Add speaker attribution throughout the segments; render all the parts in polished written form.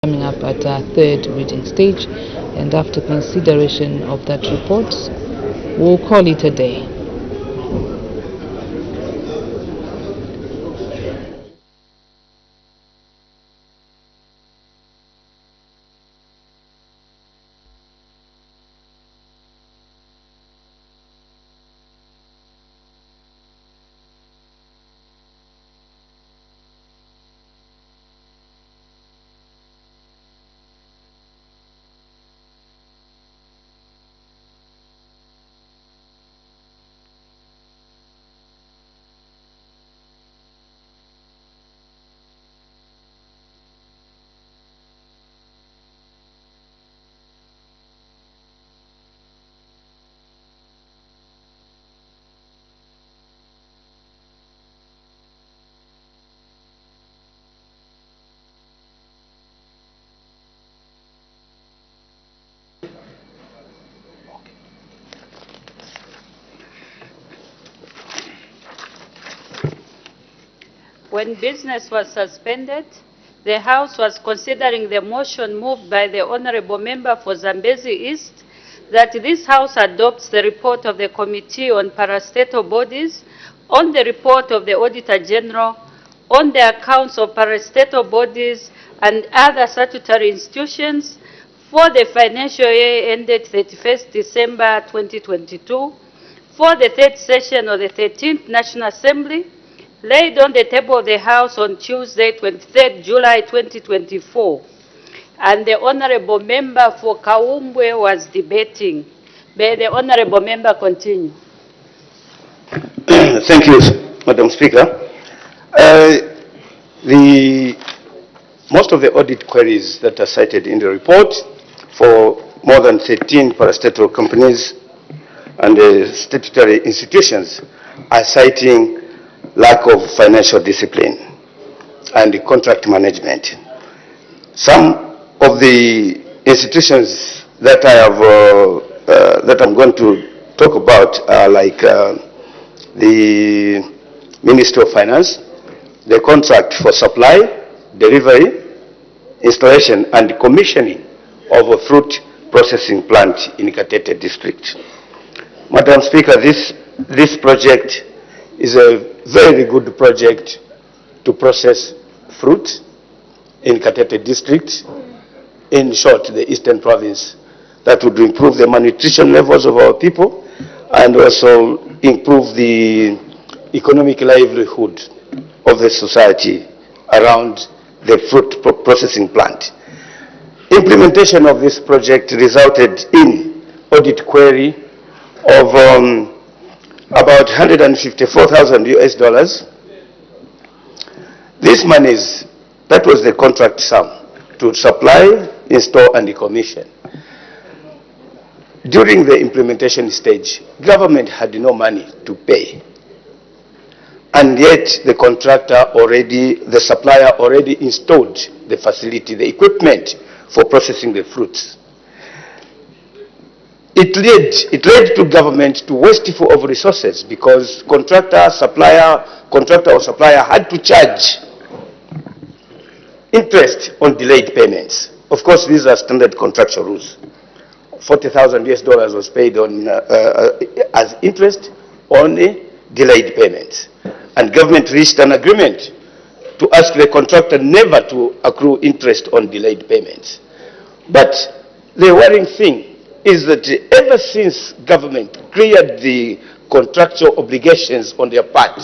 Speaker 1: Coming up at our third reading stage, and after consideration of that report, we'll call it a day.
Speaker 2: When business was suspended, the House was considering the motion moved by the Honorable Member for Zambezi East that this House adopts the report of the Committee on Parastatal Bodies on the report of the Auditor General on the accounts of parastatal bodies and other statutory institutions for the financial year ended 31st December 2022 for the third session of the 13th National Assembly, laid on the table of the House on Tuesday, 23rd July 2024, and the Honorable Member for Kaumbwe was debating. May the Honorable Member continue.
Speaker 3: Thank you, Madam Speaker. Most of the audit queries that are cited in the report for more than 13 parastatal companies and statutory institutions are citing lack of financial discipline and contract management. Some of the institutions that I have, that I'm going to talk about are like the Ministry of Finance, the contract for supply, delivery, installation, and commissioning of a fruit processing plant in Katete district. Madam Speaker, this project is a very good project to process fruit in Katete district, in short, the Eastern Province. That would improve the malnutrition levels of our people and also improve the economic livelihood of the society around the fruit processing plant. Implementation of this project resulted in audit query of about $154,000 US. This monies, that was the contract sum to supply, install, and commission. During the implementation stage, government had no money to pay. And yet the the supplier already installed the facility, the equipment for processing the fruits. It led to government to wasteful of resources because contractor or supplier had to charge interest on delayed payments. Of course, these are standard contractual rules. $40,000 US was paid on as interest on delayed payments. And government reached an agreement to ask the contractor never to accrue interest on delayed payments. But the worrying thing is that ever since government cleared the contractual obligations on their part,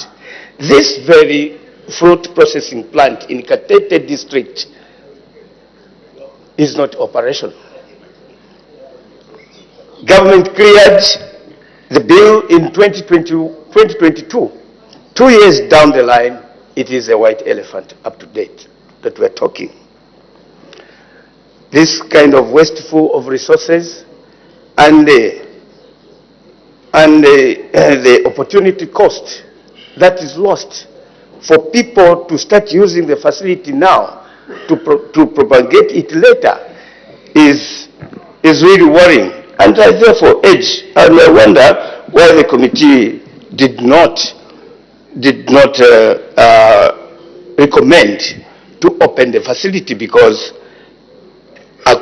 Speaker 3: this very fruit processing plant in Katete district is not operational. Government cleared the bill in 2022. 2 years down the line, it is a white elephant up to date that we're talking. This kind of wasteful of resources and the opportunity cost that is lost for people to start using the facility now to propagate it later is really worrying. And I therefore urge, and I wonder why the committee did not recommend to open the facility, because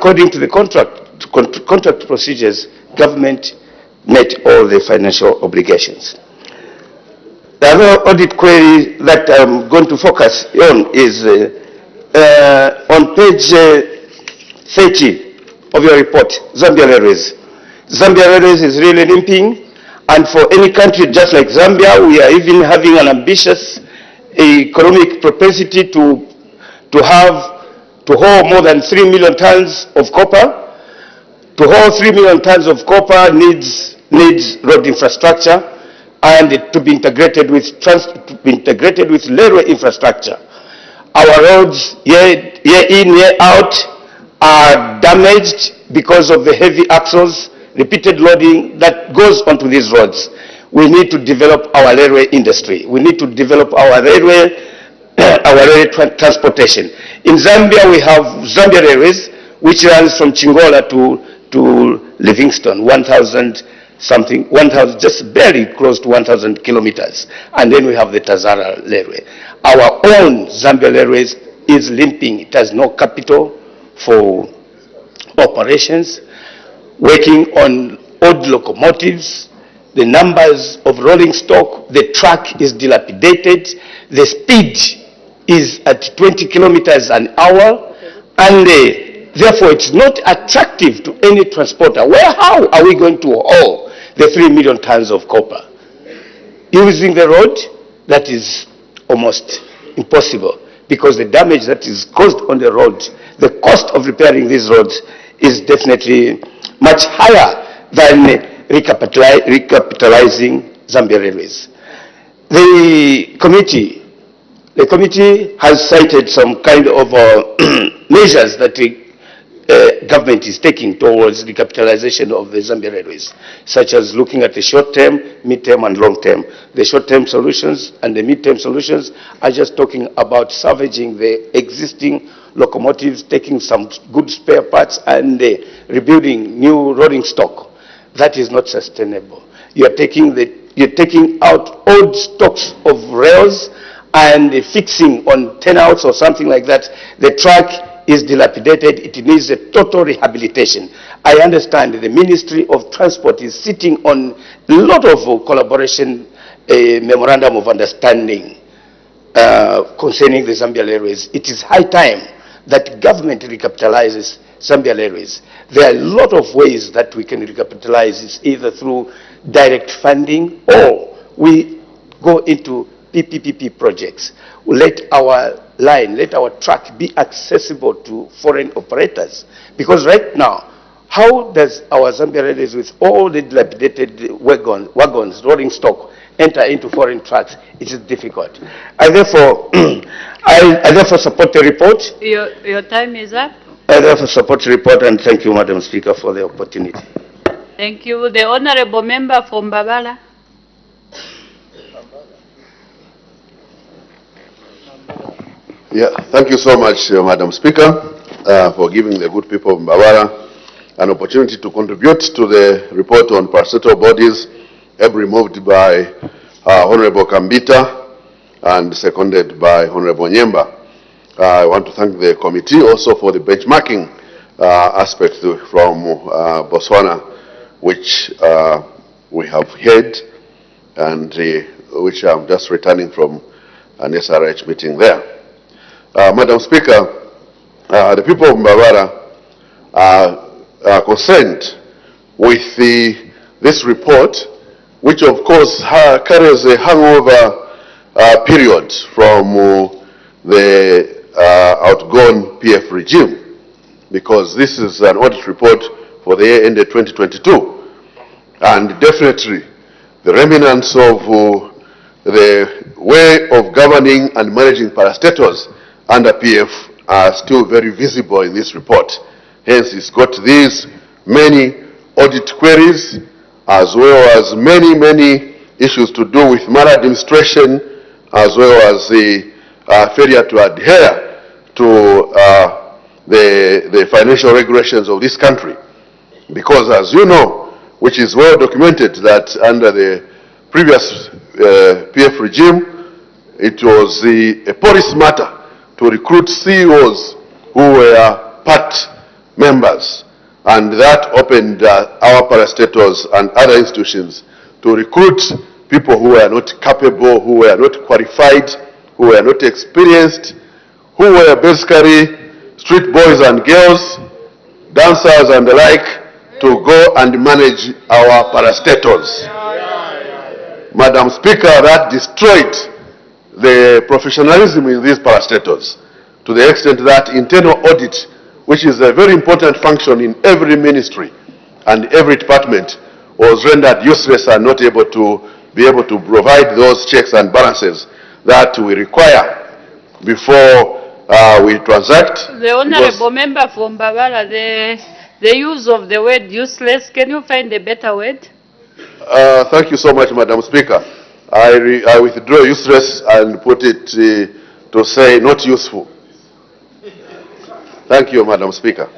Speaker 3: according to the contract procedures, government met all the financial obligations. The other audit query that I'm going to focus on is on page 30 of your report, Zambia Railways. Zambia Railways is really limping, and for any country just like Zambia, we are even having an ambitious economic propensity to haul more than 3 million tons of copper. To haul 3 million tons of copper needs road infrastructure and to be integrated with railway infrastructure. Our roads, year in, year out, are damaged because of the heavy axles, repeated loading that goes onto these roads. We need to develop our railway industry. We need to develop our railway transportation. In Zambia, we have Zambia Railways, which runs from Chingola to Livingstone, 1,000 something, 1,000, just barely close to 1,000 kilometers. And then we have the Tazara Railway. Our own Zambia Railways is limping. It has no capital for operations, working on old locomotives, the numbers of rolling stock, the track is dilapidated, the speed is at 20 kilometers an hour, and therefore it's not attractive to any transporter. How are we going to haul the 3 million tons of copper? Using the road, that is almost impossible, because the damage that is caused on the road, the cost of repairing these roads is definitely much higher than recapitalizing Zambia Railways. The committee has cited some kind of measures that the government is taking towards the recapitalization of the Zambia Railways, such as looking at the short-term, mid-term, and long-term. The short-term solutions and the mid-term solutions are just talking about salvaging the existing locomotives, taking some good spare parts, and rebuilding new rolling stock. That is not sustainable. You're taking out old stocks of rails and fixing on 10 outs or something like that. The track is dilapidated. It needs a total rehabilitation. I understand the Ministry of Transport is sitting on a lot of collaboration, a memorandum of understanding concerning the Zambia Railways. It is high time that government recapitalizes Zambia Railways. There are a lot of ways that we can recapitalize this, either through direct funding or we go into PPP projects. Let our line, let our track be accessible to foreign operators. Because right now, how does our Zambia Railways, with all the dilapidated wagons, rolling stock, enter into foreign tracks? It is difficult. I therefore, I therefore support the report.
Speaker 2: Your time is up.
Speaker 3: I therefore support the report, and thank you, Madam Speaker, for the opportunity.
Speaker 2: Thank you. The Honorable Member from Mbabala.
Speaker 4: Yeah, thank you so much, Madam Speaker, for giving the good people of Mbabala an opportunity to contribute to the report on parastatal bodies, ably moved by Honorable Kambita and seconded by Honorable Nyemba. I want to thank the committee also for the benchmarking aspect from Botswana, which we have heard, and which I'm just returning from an SRH meeting there. Madam Speaker, the people of Mbabala are concerned with this report, which of course carries a hangover period from the outgone PF regime, because this is an audit report for the year ended 2022, and definitely the remnants of the way of governing and managing parastatals under PF are still very visible in this report. Hence, it's got these many audit queries, as well as many issues to do with maladministration, as well as the failure to adhere to the financial regulations of this country. Because, as you know, which is well documented, that under the previous PF regime, it was a policy matter to recruit CEOs who were part members. And that opened our parastatals and other institutions to recruit people who were not capable, who were not qualified, who were not experienced, who were basically street boys and girls, dancers and the like, to go and manage our parastatals. Madam Speaker, that destroyed the professionalism in these parastatals to the extent that internal audit, which is a very important function in every ministry and every department, was rendered useless and not able to provide those checks and balances that we require before we transact.
Speaker 2: The Honorable Member from Mbabala, the use of the word useless, can you find a better word?
Speaker 4: Thank you so much, Madam Speaker. I withdraw useless and put it to say not useful. Thank you, Madam Speaker.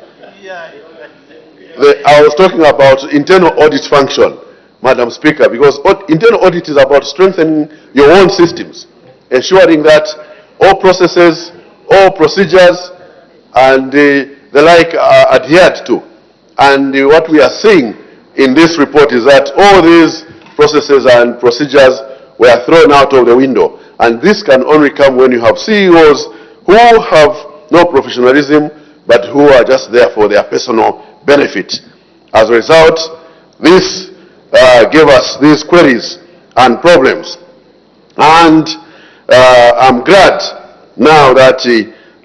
Speaker 4: I was talking about internal audit function, Madam Speaker, because internal audit is about strengthening your own systems, ensuring that all processes, all procedures, and the like are adhered to. And what we are seeing in this report is that all these processes and procedures were thrown out of the window. And this can only come when you have CEOs who have no professionalism, but who are just there for their personal benefit. As a result, this gave us these queries and problems. And I'm glad now that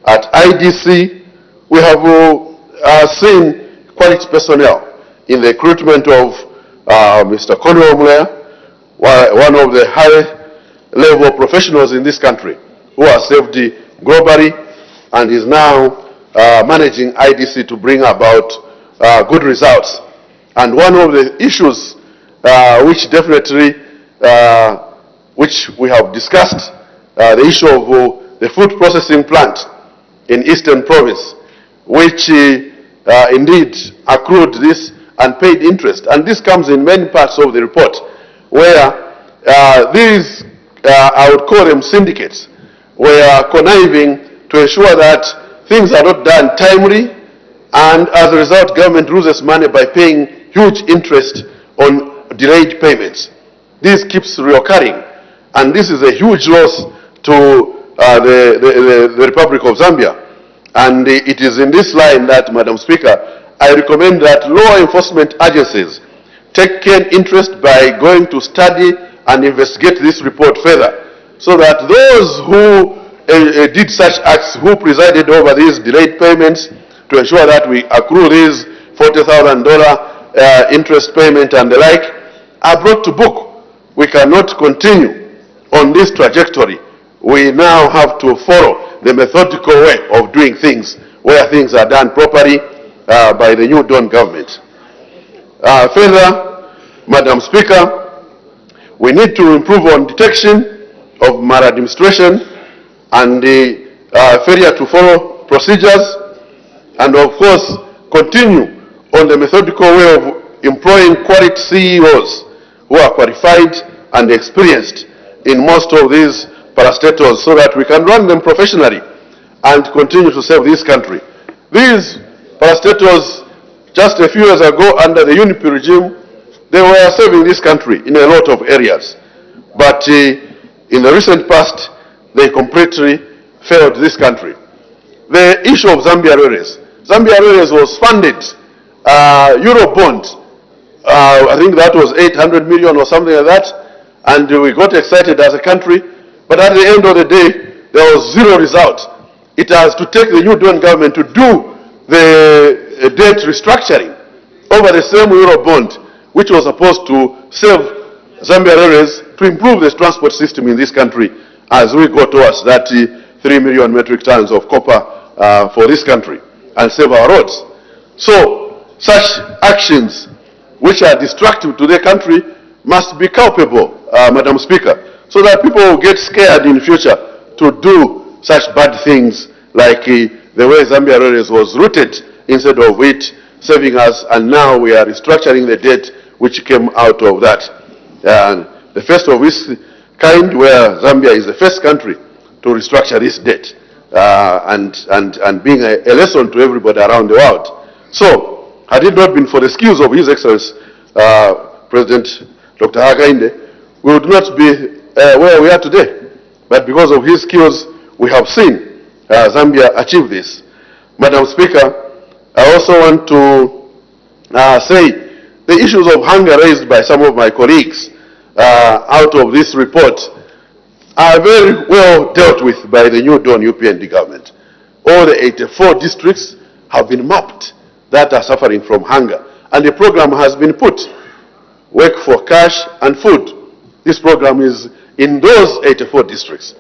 Speaker 4: at IDC we have seen quality personnel in the recruitment of Mr. Conway Omlea, one of the high-level professionals in this country who has served globally and is now managing IDC to bring about good results. And one of the issues which definitely, which we have discussed, the issue of the food processing plant in Eastern Province, which indeed accrued this unpaid interest. And this comes in many parts of the report, where these, I would call them syndicates, were conniving to ensure that things are not done timely, and as a result, government loses money by paying huge interest on delayed payments. This keeps reoccurring, and this is a huge loss to the Republic of Zambia. And it is in this line that, Madam Speaker, I recommend that law enforcement agencies take keen interest by going to study and investigate this report further, so that those who did such acts, who presided over these delayed payments to ensure that we accrue these $40,000 interest payment and the like, are brought to book. We cannot continue on this trajectory. We now have to follow the methodical way of doing things, where things are done properly by the new Dawn government. Further, Madam Speaker, we need to improve on detection of maladministration and the failure to follow procedures, and of course continue on the methodical way of employing quality CEOs who are qualified and experienced in most of these parastatals, so that we can run them professionally and continue to serve this country. These parastatals, just a few years ago under the UNIP regime, they were serving this country in a lot of areas. But in the recent past, they completely failed this country. The issue of Zambia Railways. Zambia Railways was funded, Eurobond, I think that was 800 million or something like that, and we got excited as a country, but at the end of the day, there was zero result. It has to take the new Dawn government to do the debt restructuring over the same Eurobond, which was supposed to serve Zambia Railways to improve the transport system in this country as we go towards that 3 million metric tons of copper for this country and save our roads. So such actions which are destructive to the country must be culpable, Madam Speaker, so that people will get scared in future to do such bad things like the way Zambia Railways was routed instead of it saving us, and now we are restructuring the debt which came out of that. And the first of its kind, where Zambia is the first country to restructure this debt and being a lesson to everybody around the world. So, had it not been for the skills of His Excellency, President Dr. Hakainde, we would not be where we are today. But because of his skills, we have seen Zambia achieve this. Madam Speaker, I also want to say the issues of hunger raised by some of my colleagues out of this report are very well dealt with by the new Dawn UPND government. All the 84 districts have been mapped that are suffering from hunger, and the program has been put, Work for Cash and Food. This program is in those 84 districts.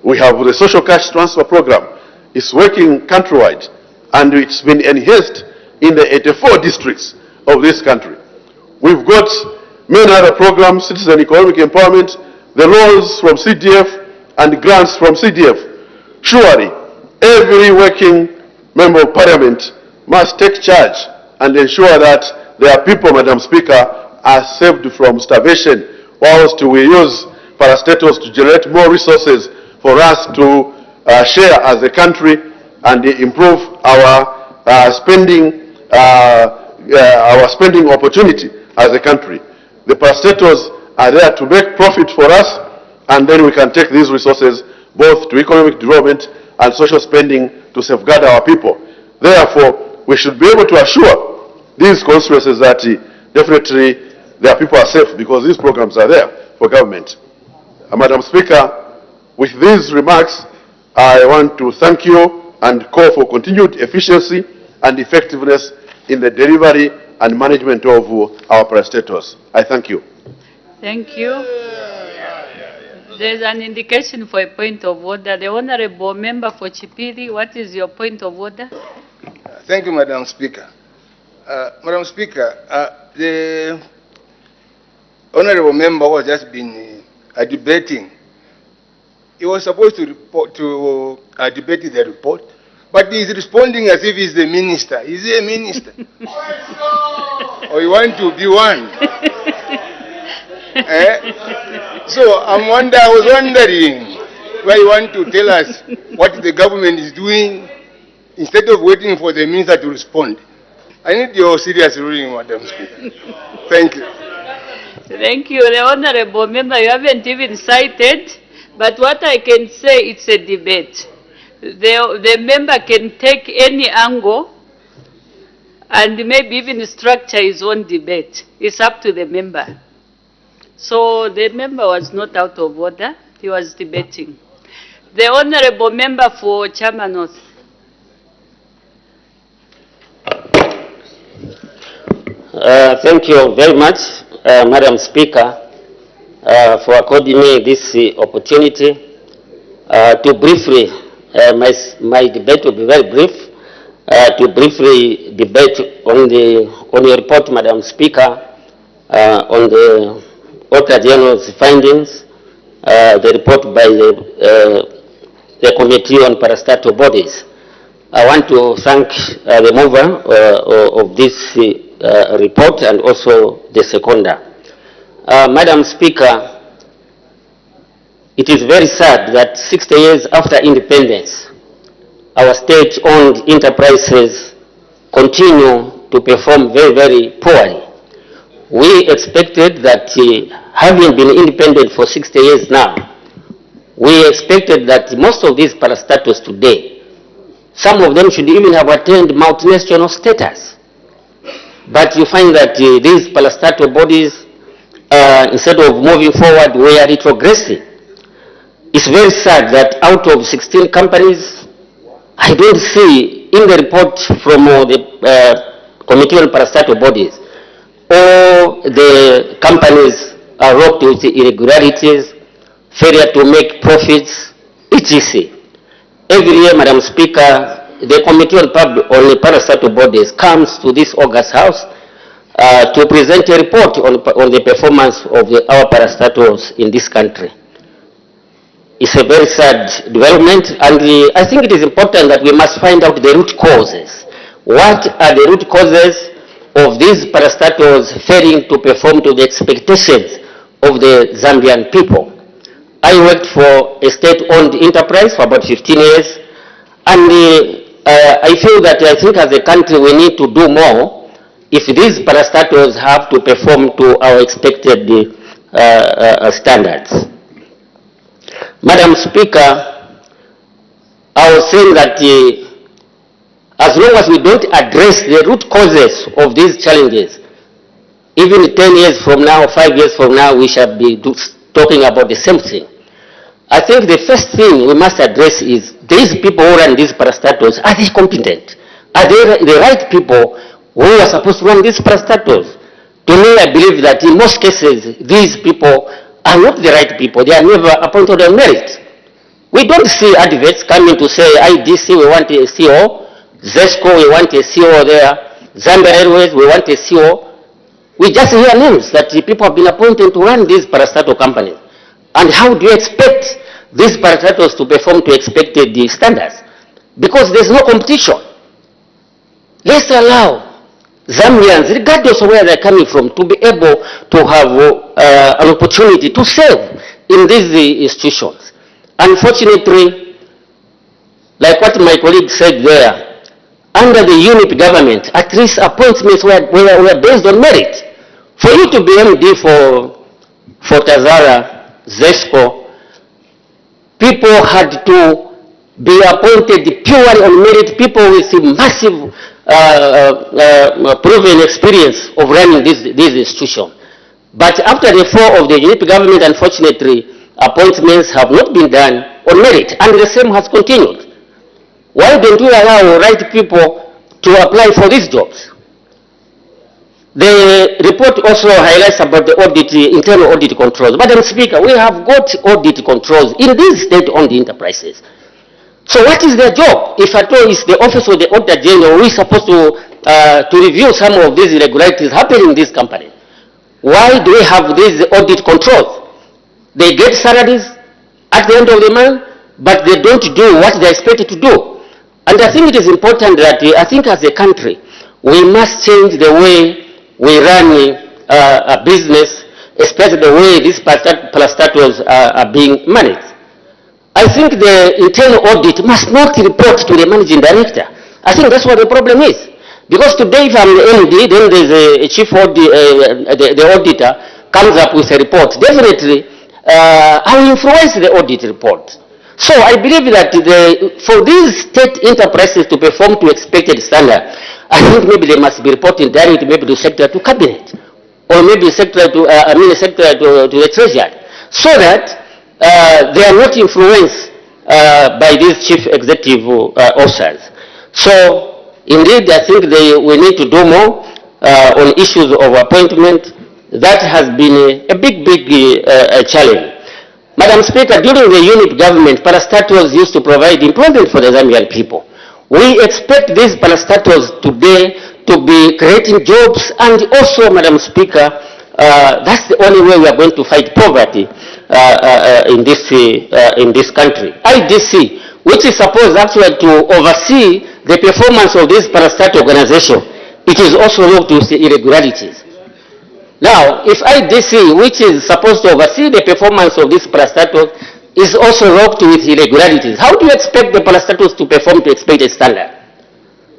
Speaker 4: We have the social cash transfer program. It's working countrywide, and it's been enhanced in the 84 districts of this country. We've got many other programs, citizen economic empowerment, the loans from CDF and grants from CDF. Surely, every working member of parliament must take charge and ensure that their people, Madam Speaker, are saved from starvation, whilst we use parastatals to generate more resources for us to share as a country and improve our spending opportunity as a country. The parastatals are there to make profit for us, and then we can take these resources both to economic development and social spending to safeguard our people. Therefore, we should be able to assure these constituencies that definitely their people are safe, because these programs are there for government. Madam Speaker, with these remarks, I want to thank you and call for continued efficiency and effectiveness in the delivery and management of our parastatals. I thank you.
Speaker 2: Thank you. There's an indication for a point of order. The Honorable Member for Chipiri, what is your point of order?
Speaker 5: Thank you, Madam Speaker. Madam Speaker, the Honorable Member was just been debating. He was supposed to report to debate the report, but he is responding as if he's the minister. Is he a minister? Or you want to be one? So I was wondering why you want to tell us what the government is doing instead of waiting for the minister to respond. I need your serious ruling, Madam Speaker. Thank you.
Speaker 2: Thank you. The Honorable Member, you haven't even cited, but what I can say, it's a debate. The member can take any angle and maybe even structure his own debate. It's up to the member. So the member was not out of order. He was debating. The Honorable Member for Chama North.
Speaker 6: Thank you very much, Madam Speaker, for according me this opportunity to briefly, my debate will be very brief, to briefly debate on your report, Madam Speaker, on the Auditor General's findings, the report by the Committee on Parastatal Bodies. I want to thank the mover of this report and also the seconder. Madam Speaker, it is very sad that 60 years after independence, our state-owned enterprises continue to perform very, very poorly. We expected that, having been independent for 60 years now, we expected that most of these parastatals today, some of them should even have attained multinational status. But you find that these parastatal bodies, instead of moving forward, were retrogressing. It's very sad that out of 16 companies, I don't see in the report from the Committee on Parastatal Bodies, all the companies are rocked with irregularities, failure to make profits, etc. Every year, Madam Speaker, the Committee on the Parastatal Bodies comes to this August House to present a report on the performance of our parastatals in this country. It's a very sad development, and I think it is important that we must find out the root causes. What are the root causes of these parastatals failing to perform to the expectations of the Zambian people? I worked for a state-owned enterprise for about 15 years, and I feel that I think as a country we need to do more if these parastatals have to perform to our expected standards. Madam Speaker, I was saying that as long as we don't address the root causes of these challenges, even 10 years from now, 5 years from now, we shall be talking about the same thing. I think the first thing we must address is these people who run these parastatals, are they competent? Are they the right people who are supposed to run these parastatals? To me, I believe that in most cases, these people are not the right people. They are never appointed on merit. We don't see adverts coming to say, IDC, we want a CO, ZESCO, we want a CO there, Zambia Airways, we want a CO. We just hear names that people have been appointed to run these parastatal companies. And how do you expect these parastatals to perform to expected standards? Because there's no competition. Let's allow Zambians, regardless of where they're coming from, to be able to have an opportunity to serve in these institutions. Unfortunately, like what my colleague said there, under the UNIP government, at least appointments were based on merit. For you to be MD for Tazara, ZESCO, people had to be appointed purely on merit, people with massive proven experience of running these institutions. But after the fall of the UNIP government, unfortunately, appointments have not been done on merit, and the same has continued. Why don't we allow right people to apply for these jobs? The report also highlights about the audit, internal audit controls. Madam Speaker, we have got audit controls in these state-owned enterprises. So what is their job? If at all it's the Office of the Auditor General, we're supposed to review some of these irregularities happening in this company. Why do we have these audit controls? They get salaries at the end of the month, but they don't do what they're expected to do. And I think it is important that I think as a country, we must change the way we run a business, especially the way these parastatals are being managed. I think the internal audit must not report to the managing director. I think that's what the problem is. Because today, if I'm the MD, then there's a chief the auditor comes up with a report. Definitely, I will influence the audit report. So I believe that for these state enterprises to perform to expected standard, I think maybe they must be reporting directly, maybe to secretary to cabinet, or maybe secretary to secretary to the treasury, so that they are not influenced by these chief executive officers. So indeed, I think we need to do more on issues of appointment. That has been a big challenge. Madam Speaker, during the UNIP government, parastatals used to provide employment for the Zambian people. We expect these parastatals today to be creating jobs, and also, Madam Speaker, that's the only way we are going to fight poverty in this country. IDC, which is supposed actually to oversee the performance of this parastatal organization, it is also looked to see irregularities. Now, if IDC, which is supposed to oversee the performance of this parastatal, is also locked with irregularities, how do you expect the parastatals to perform to expected standard?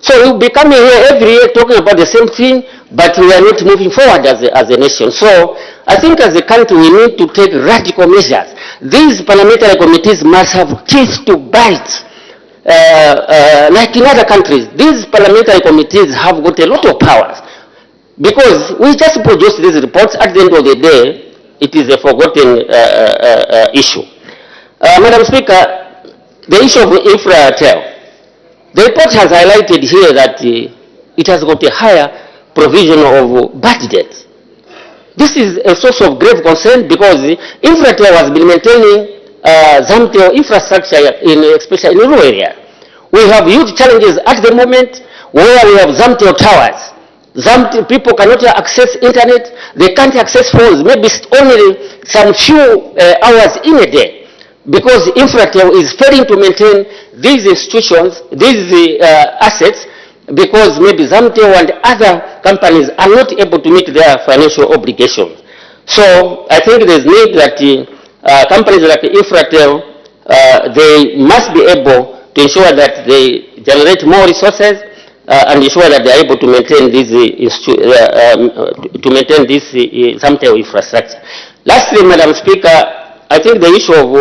Speaker 6: So we'll be coming here every year talking about the same thing, but we are not moving forward as a nation. So I think as a country we need to take radical measures. These parliamentary committees must have teeth to bite. Like in other countries, these parliamentary committees have got a lot of powers. Because we just produce these reports, at the end of the day, it is a forgotten issue. Madam Speaker, the issue of infratel. The report has highlighted here that it has got a higher provision of bad debt. This is a source of grave concern because infratel has been maintaining Zamtel infrastructure, especially in rural areas. We have huge challenges at the moment where we have Zamtel towers. People cannot access internet, they can't access phones, maybe only some few hours in a day, because Infratel is failing to maintain these institutions, these assets, because maybe Zamtel and other companies are not able to meet their financial obligations. So I think there's need that companies like Infratel, they must be able to ensure that they generate more resources and ensure that they are able to maintain this some type of infrastructure. Lastly, Madam Speaker, I think the issue of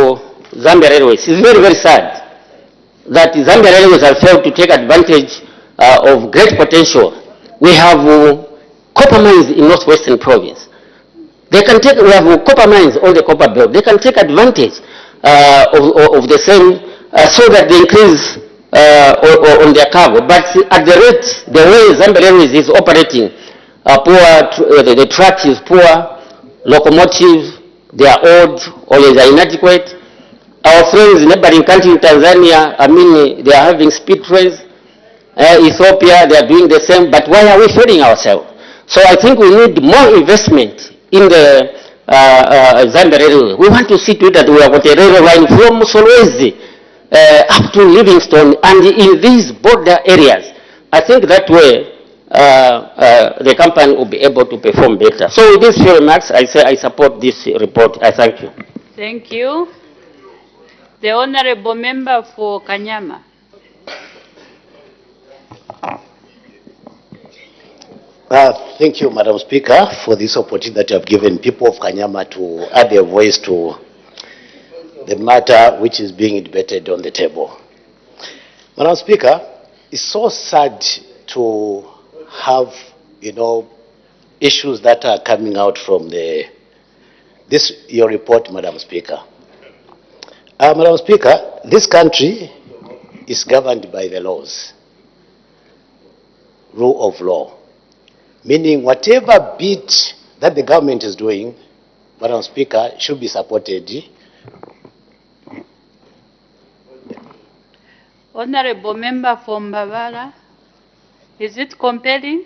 Speaker 6: Zambia Railways is very, very sad that Zambia Railways have failed to take advantage of great potential. We have copper mines in northwestern province. We have copper mines on the copper belt. They can take advantage of the same so that they increase on their cargo. But at the rate, the way Zambia Railways is operating, the track is poor, locomotives, they are old or they are inadequate. Our friends in neighboring country in Tanzania, they are having speed trains. Ethiopia, they are doing the same, but why are we failing ourselves? So I think we need more investment in the Zambia Railway. We want to see to it that we have got a railway line from Solwezi up to Livingstone and in these border areas. I think that way the company will be able to perform better. So with these few remarks, I say I support this report. I thank you.
Speaker 2: Thank you. The Honorable Member for Kanyama.
Speaker 7: Thank you, Madam Speaker, for this opportunity that you have given people of Kanyama to add their voice to the matter which is being debated on the table. Madam Speaker, it's so sad to have, issues that are coming out from your report, Madam Speaker. Madam Speaker, this country is governed by the laws, rule of law. Meaning whatever bit that the government is doing, Madam Speaker, should be supported.
Speaker 2: Honorable Member from Mbabala, is it compelling?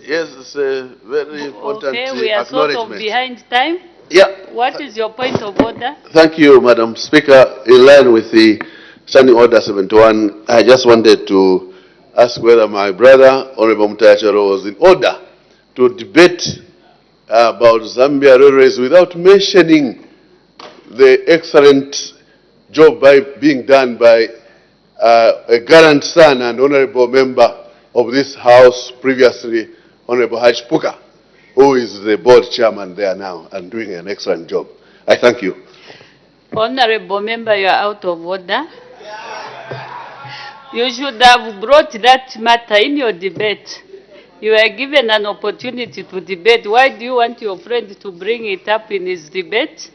Speaker 4: Yes, it's a very important
Speaker 2: Okay, we are sort of behind time.
Speaker 4: Yeah.
Speaker 2: What is your point of order?
Speaker 4: Thank you, Madam Speaker. In line with the Standing Order 71, I just wanted to ask whether my brother, Honorable Mutayacharo, was in order to debate about Zambia Railways without mentioning the excellent job being done by a gallant son and honorable member of this House previously, Honorable Haj Puka, who is the board chairman there now and doing an excellent job. I thank you.
Speaker 2: Honorable Member, you are out of order. You should have brought that matter in your debate. You were given an opportunity to debate. Why do you want your friend to bring it up in his debate?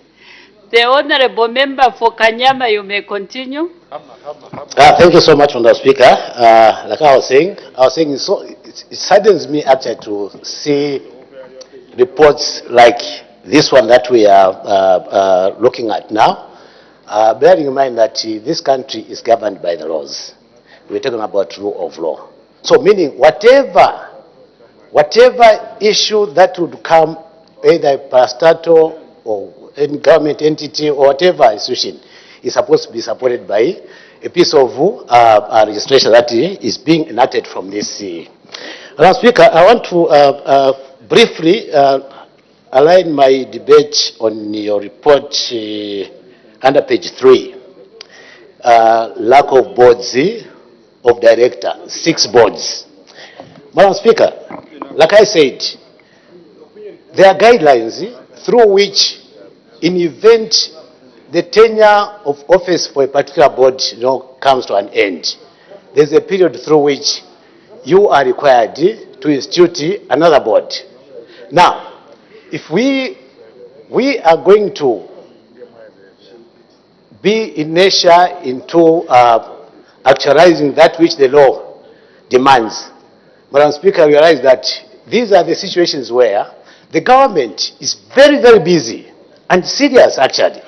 Speaker 2: The Honorable Member for Kanyama, you may continue.
Speaker 7: Thank you so much, Madam Speaker. Like I was saying it saddens me actually to see reports like this one that we are looking at now, bearing in mind that this country is governed by the laws. We're talking about rule of law. So meaning whatever issue that would come, either parastatal or any government entity or whatever institution, is supposed to be supported by a piece of registration that is being enacted from this. Madam Speaker, I want to briefly align my debate on your report under page 3. Lack of boards of director, 6 boards. Madam Speaker, like I said, there are guidelines through which, in event the tenure of office for a particular board comes to an end, there's a period through which you are required to institute another board. Now, if we are going to be in nature into actualizing that which the law demands, Madam Speaker, realize that these are the situations where the government is very, very busy and serious actually,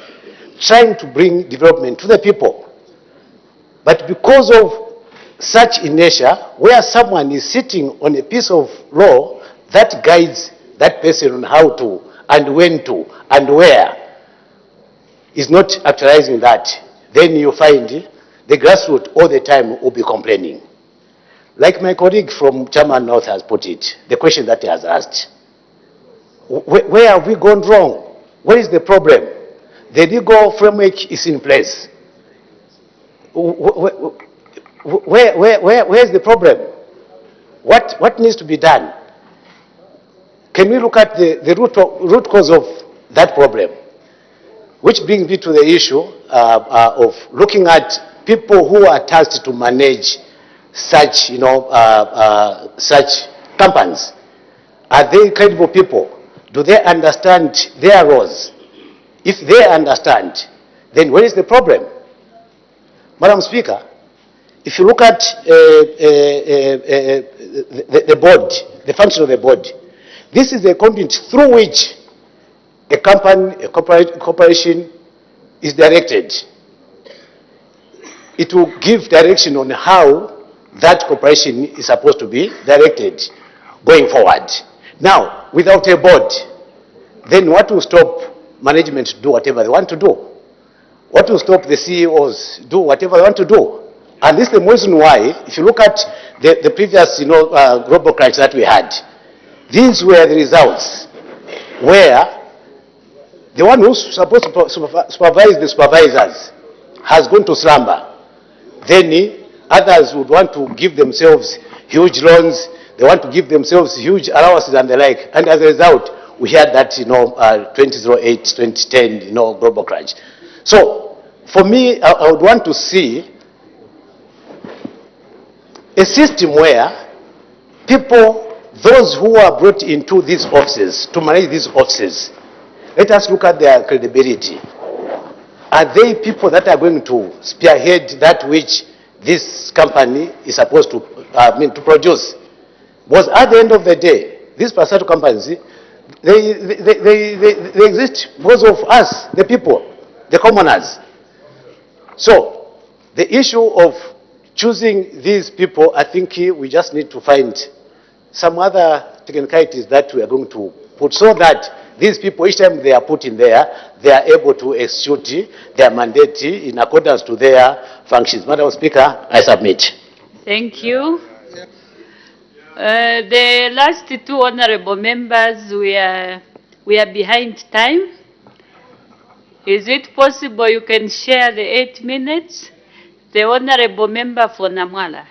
Speaker 7: trying to bring development to the people. But because of such inertia, where someone is sitting on a piece of law that guides that person on how to and when to and where, is not actualizing that, then you find the grassroots all the time will be complaining. Like my colleague from Chairman North has put it, the question that he has asked, where have we gone wrong? What is the problem? The legal framework is in place. where's the problem? What needs to be done? Can we look at the root cause of that problem? Which brings me to the issue of looking at people who are tasked to manage such, such companies. Are they credible people? Do they understand their roles? If they understand, then where is the problem? Madam Speaker, if you look at the board, the function of the board, this is the conduit through which a company, a corporation is directed. It will give direction on how that corporation is supposed to be directed going forward. Now, without a board, then what will stop management to do whatever they want to do? What will stop the CEOs do whatever they want to do? And this is the reason why, if you look at the previous, global crisis that we had, these were the results where the one who's supposed to supervise the supervisors has gone to slumber. Then others would want to give themselves huge loans, they want to give themselves huge allowances and the like. And as a result, we had that, 2008, 2010, global crash. So, for me, I would want to see a system where people, those who are brought into these offices, to manage these offices, let us look at their credibility. Are they people that are going to spearhead that which this company is supposed to, to produce? Because at the end of the day, these parastatal companies, they exist because of us, the people, the commoners. So, the issue of choosing these people, I think we just need to find some other technicalities that we are going to put so that these people, each time they are put in there, they are able to execute their mandate in accordance to their functions. Madam Speaker, I submit.
Speaker 2: Thank you. The last two honorable members, we are behind time. Is it possible you can share the 8 minutes? The honorable member for Namwala.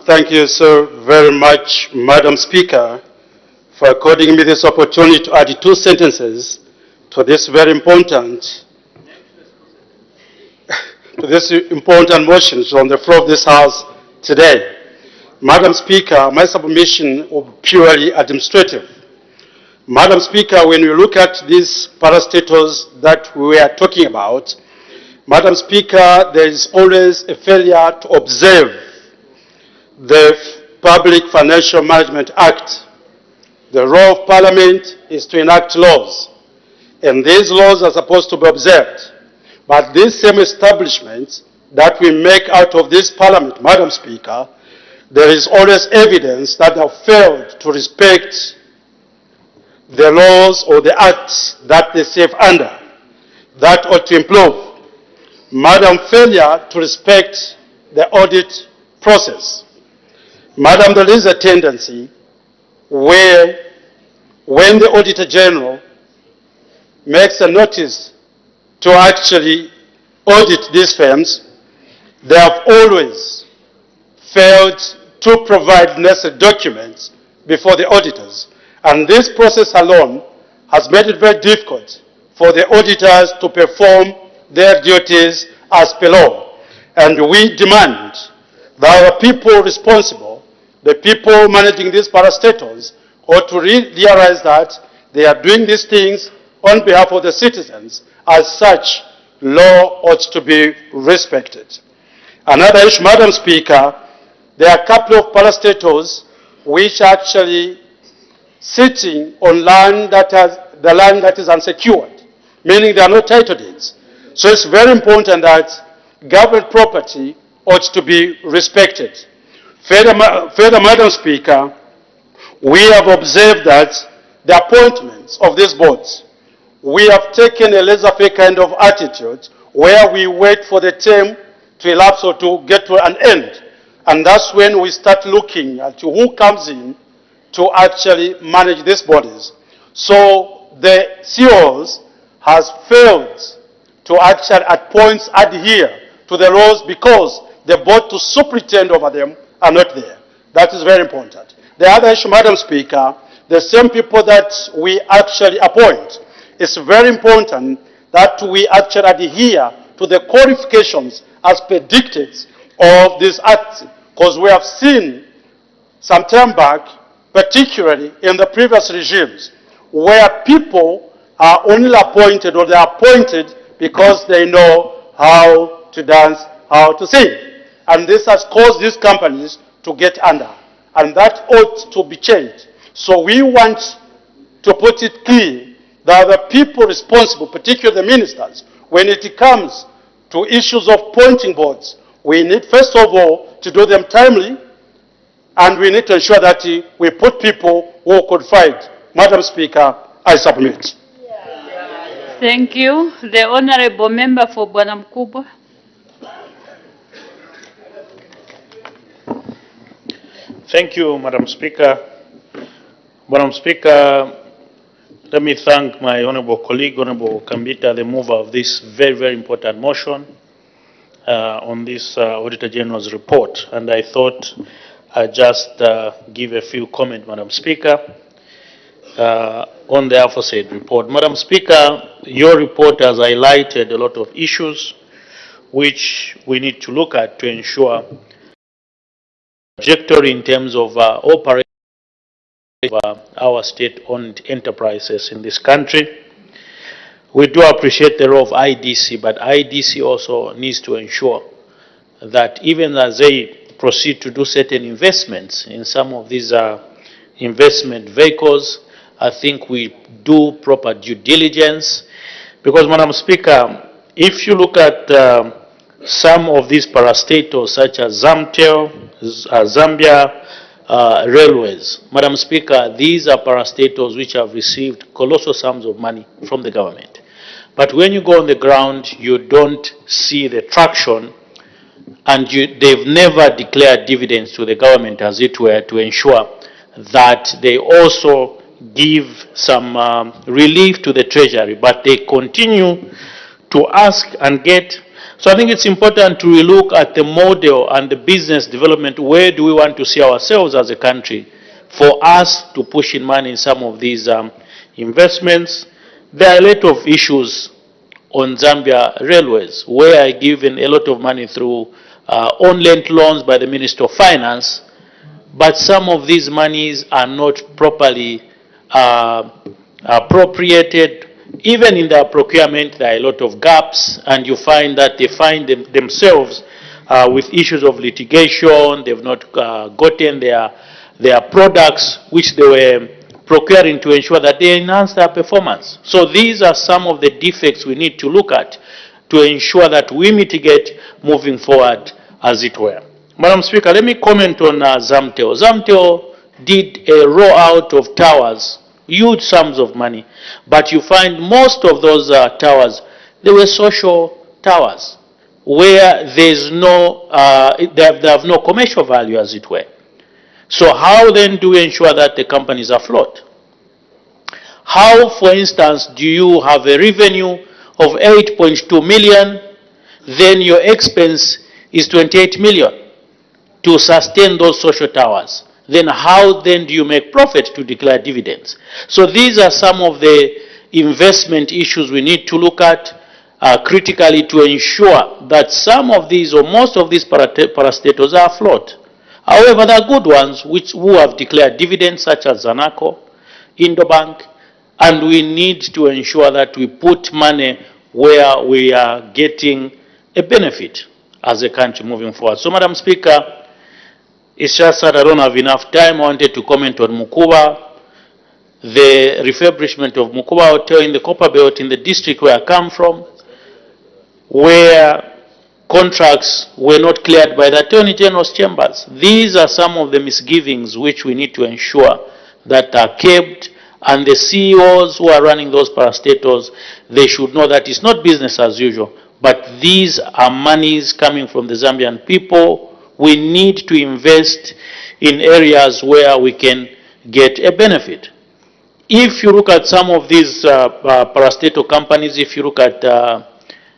Speaker 8: Thank you so very much, Madam Speaker, for according me this opportunity to add 2 sentences to this very important motions on the floor of this House today. Madam Speaker, my submission will be purely administrative. Madam Speaker, when you look at these parastatals that we are talking about, Madam Speaker, there is always a failure to observe the Public Financial Management Act. The role of Parliament is to enact laws, and these laws are supposed to be observed. But these same establishments that we make out of this Parliament, Madam Speaker, there is always evidence that they have failed to respect the laws or the acts that they serve under. That ought to improve. Madam, failure to respect the audit process. Madam, there is a tendency where when the Auditor General makes a notice to actually audit these firms, they have always failed to provide necessary documents before the auditors. And this process alone has made it very difficult for the auditors to perform their duties as per law. And we demand that our people responsible, the people managing these parastatals, ought to realize that they are doing these things on behalf of the citizens. As such, law ought to be respected. Another issue, Madam Speaker, there are a couple of parastatals which actually sitting on land that is unsecured, meaning there are no title deeds. So it's very important that government property ought to be respected. Further, Madam Speaker, we have observed that the appointments of these boards, we have taken a laissez-faire kind of attitude where we wait for the term to elapse or to get to an end. And that's when we start looking at who comes in to actually manage these bodies. So the CEOs has failed to actually at points adhere to the laws because the board to superintend over them are not there. That is very important. The other issue, Madam Speaker, the same people that we actually appoint, it's very important that we actually adhere to the qualifications as predicted of this act, because we have seen some time back, particularly in the previous regimes, where people are only appointed or they are appointed because they know how to dance, how to sing. And this has caused these companies to get under. And that ought to be changed. So we want to put it clear that the people responsible, particularly the ministers, when it comes to issues of appointing boards, we need first of all to do them timely, and we need to ensure that we put people who are qualified. Madam Speaker, I submit.
Speaker 2: Thank you. The Honorable Member for Bwana Mkubwa.
Speaker 9: Thank you, Madam Speaker. Madam Speaker, let me thank my honorable colleague, Honorable Kambita, the mover of this very, very important motion on this Auditor General's report. And I thought I'd just give a few comments, Madam Speaker, on the aforesaid report. Madam Speaker, your report has highlighted a lot of issues which we need to look at to ensure trajectory in terms of operating our state-owned enterprises in this country. We do appreciate the role of IDC, but IDC also needs to ensure that even as they proceed to do certain investments in some of these investment vehicles, I think we do proper due diligence. Because, Madam Speaker, if you look at some of these parastatals such as Zambia Railways, Madam Speaker, these are parastatals which have received colossal sums of money from the government. But when you go on the ground, you don't see the traction, and they've never declared dividends to the government, as it were, to ensure that they also give some relief to the treasury, but they continue to ask and get. So I think it's important to relook at the model and the business development. Where do we want to see ourselves as a country for us to push in money in some of these investments? There are a lot of issues on Zambia Railways, where I given a lot of money through on-lent loans by the Minister of Finance, but some of these monies are not properly appropriated. Even in their procurement, there are a lot of gaps, and you find that they find themselves with issues of litigation. They've not gotten their products which they were procuring to ensure that they enhance their performance. So these are some of the defects we need to look at to ensure that we mitigate moving forward, as it were. Madam Speaker, let me comment on Zamtel. Zamtel did a rollout of towers, huge sums of money, but you find most of those towers, they were social towers, where there's no, they have no commercial value, as it were. So how then do we ensure that the companies are afloat? How, for instance, do you have a revenue of 8.2 million, then your expense is 28 million to sustain those social towers? Then how then do you make profit to declare dividends? So these are some of the investment issues we need to look at critically to ensure that some of these or most of these parastatals are afloat. However, there are good ones who have declared dividends, such as Zanaco, Indobank, and we need to ensure that we put money where we are getting a benefit as a country moving forward. So, Madam Speaker, it's just that I don't have enough time. I wanted to comment on Mukuba, the refurbishment of Mukuba Hotel in the Copper Belt in the district where I come from, where contracts were not cleared by the Attorney General's chambers. These are some of the misgivings which we need to ensure that are kept, and the CEOs who are running those parastatals, they should know that it's not business as usual, but these are monies coming from the Zambian people. We need to invest in areas where we can get a benefit. if you look at some of these parastatal companies, if you look at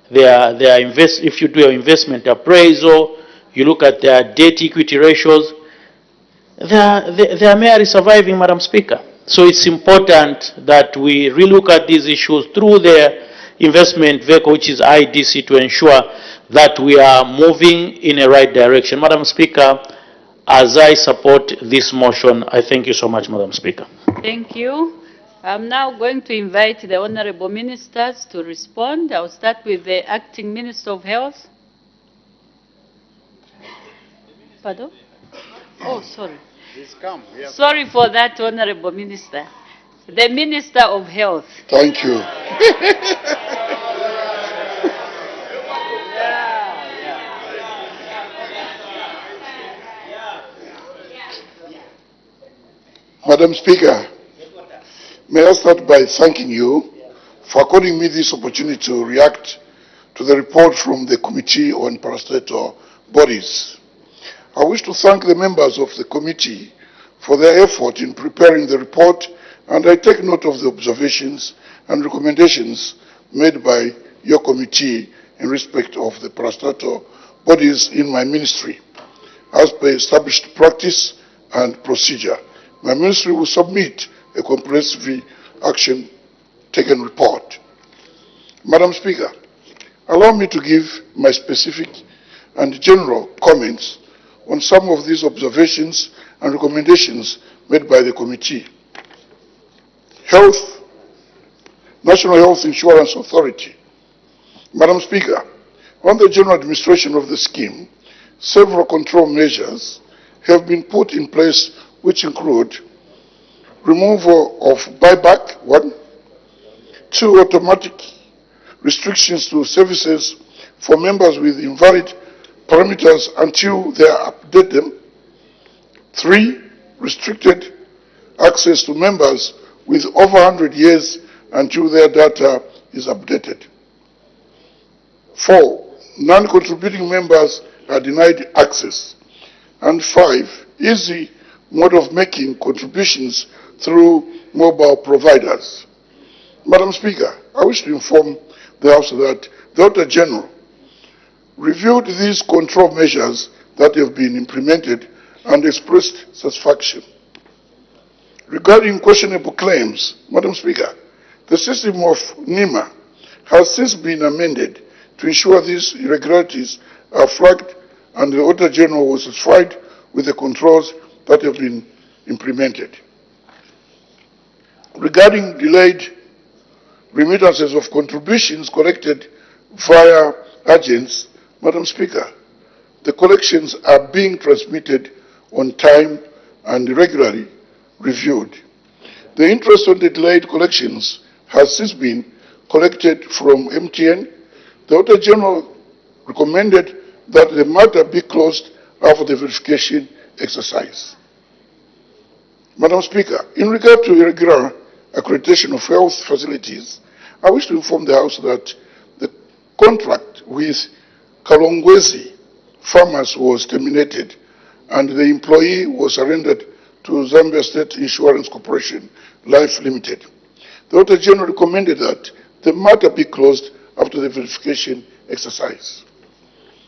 Speaker 9: if you do your investment appraisal, you look at their debt equity ratios, they are merely surviving, Madam Speaker. So it's important that we relook at these issues through their investment vehicle, which is IDC, to ensure that we are moving in a right direction. Madam Speaker, as I support this motion, I thank you so much, Madam Speaker.
Speaker 2: Thank you. I'm now going to invite the honorable ministers to respond. I'll start with the acting Minister of Health. Pardon? Oh, sorry. Sorry for that, honorable minister. The Minister of Health.
Speaker 10: Thank you. Madam Speaker, may I start by thanking you for according me this opportunity to react to the report from the Committee on Parastatal Bodies. I wish to thank the members of the committee for their effort in preparing the report, and I take note of the observations and recommendations made by your committee in respect of the parastatal bodies in my ministry. As per established practice and procedure, my ministry will submit a comprehensive action taken report. Madam Speaker, allow me to give my specific and general comments on some of these observations and recommendations made by the committee. Health, National Health Insurance Authority. Madam Speaker, on the general administration of the scheme, several control measures have been put in place which include removal of buyback, 1, 2, automatic restrictions to services for members with invalid parameters until they are updated, 3, restricted access to members with over 100 years until their data is updated. 4, non-contributing members are denied access. And 5, easy mode of making contributions through mobile providers. Madam Speaker, I wish to inform the House that the Auditor General reviewed these control measures that have been implemented and expressed satisfaction. Regarding questionable claims, Madam Speaker, the system of NEMA has since been amended to ensure these irregularities are flagged, and the Auditor General was satisfied with the controls that have been implemented. Regarding delayed remittances of contributions collected via agents, Madam Speaker, the collections are being transmitted on time and regularly reviewed. The interest on the delayed collections has since been collected from MTN. The Auditor General recommended that the matter be closed after the verification exercise. Madam Speaker, in regard to irregular accreditation of health facilities, I wish to inform the House that the contract with Kalongwezi Farmers was terminated and the employee was surrendered to Zambia State Insurance Corporation Life Limited. The Auditor General recommended that the matter be closed after the verification exercise.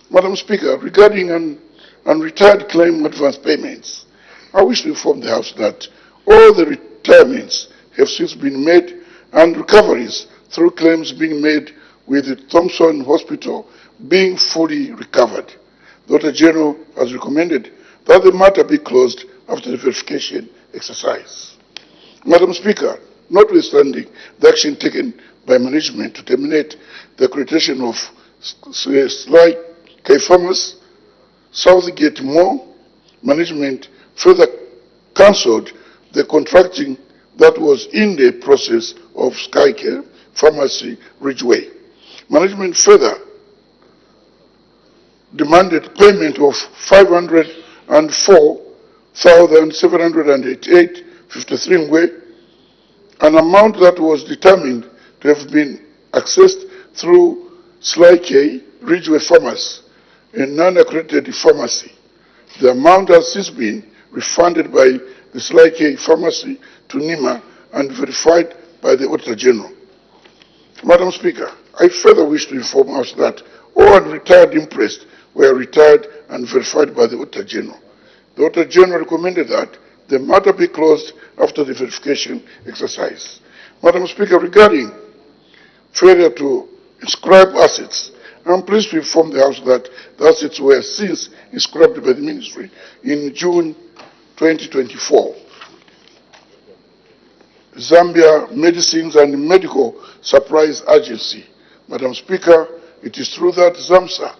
Speaker 10: Madam Speaker, regarding unretired claim advance payments, I wish to inform the House that all the retirements have since been made and recoveries through claims being made with the Thompson Hospital being fully recovered. The Auditor General has recommended that the matter be closed after the verification exercise. Madam Speaker, notwithstanding the action taken by management to terminate the accreditation of Sly K Farmers, Southgate Mall, management further cancelled the contracting that was in the process of Skycare Pharmacy Ridgeway. Management further demanded payment of 504,788.53 ngwe, an amount that was determined to have been accessed through Sly K Ridgeway Pharmacy, a non-accredited pharmacy. The amount has since been refunded by the Sly K Pharmacy to NEMA and verified by the Auditor General. Madam Speaker, I further wish to inform us that all retired impressed were retired and verified by the Auditor General. The Auditor General recommended that the matter be closed after the verification exercise. Madam Speaker, regarding failure to inscribe assets, I am pleased to inform the House that the assets were since inscribed by the Ministry in June 2024. Zambia Medicines and Medical Supplies Agency. Madam Speaker, it is true that ZAMSA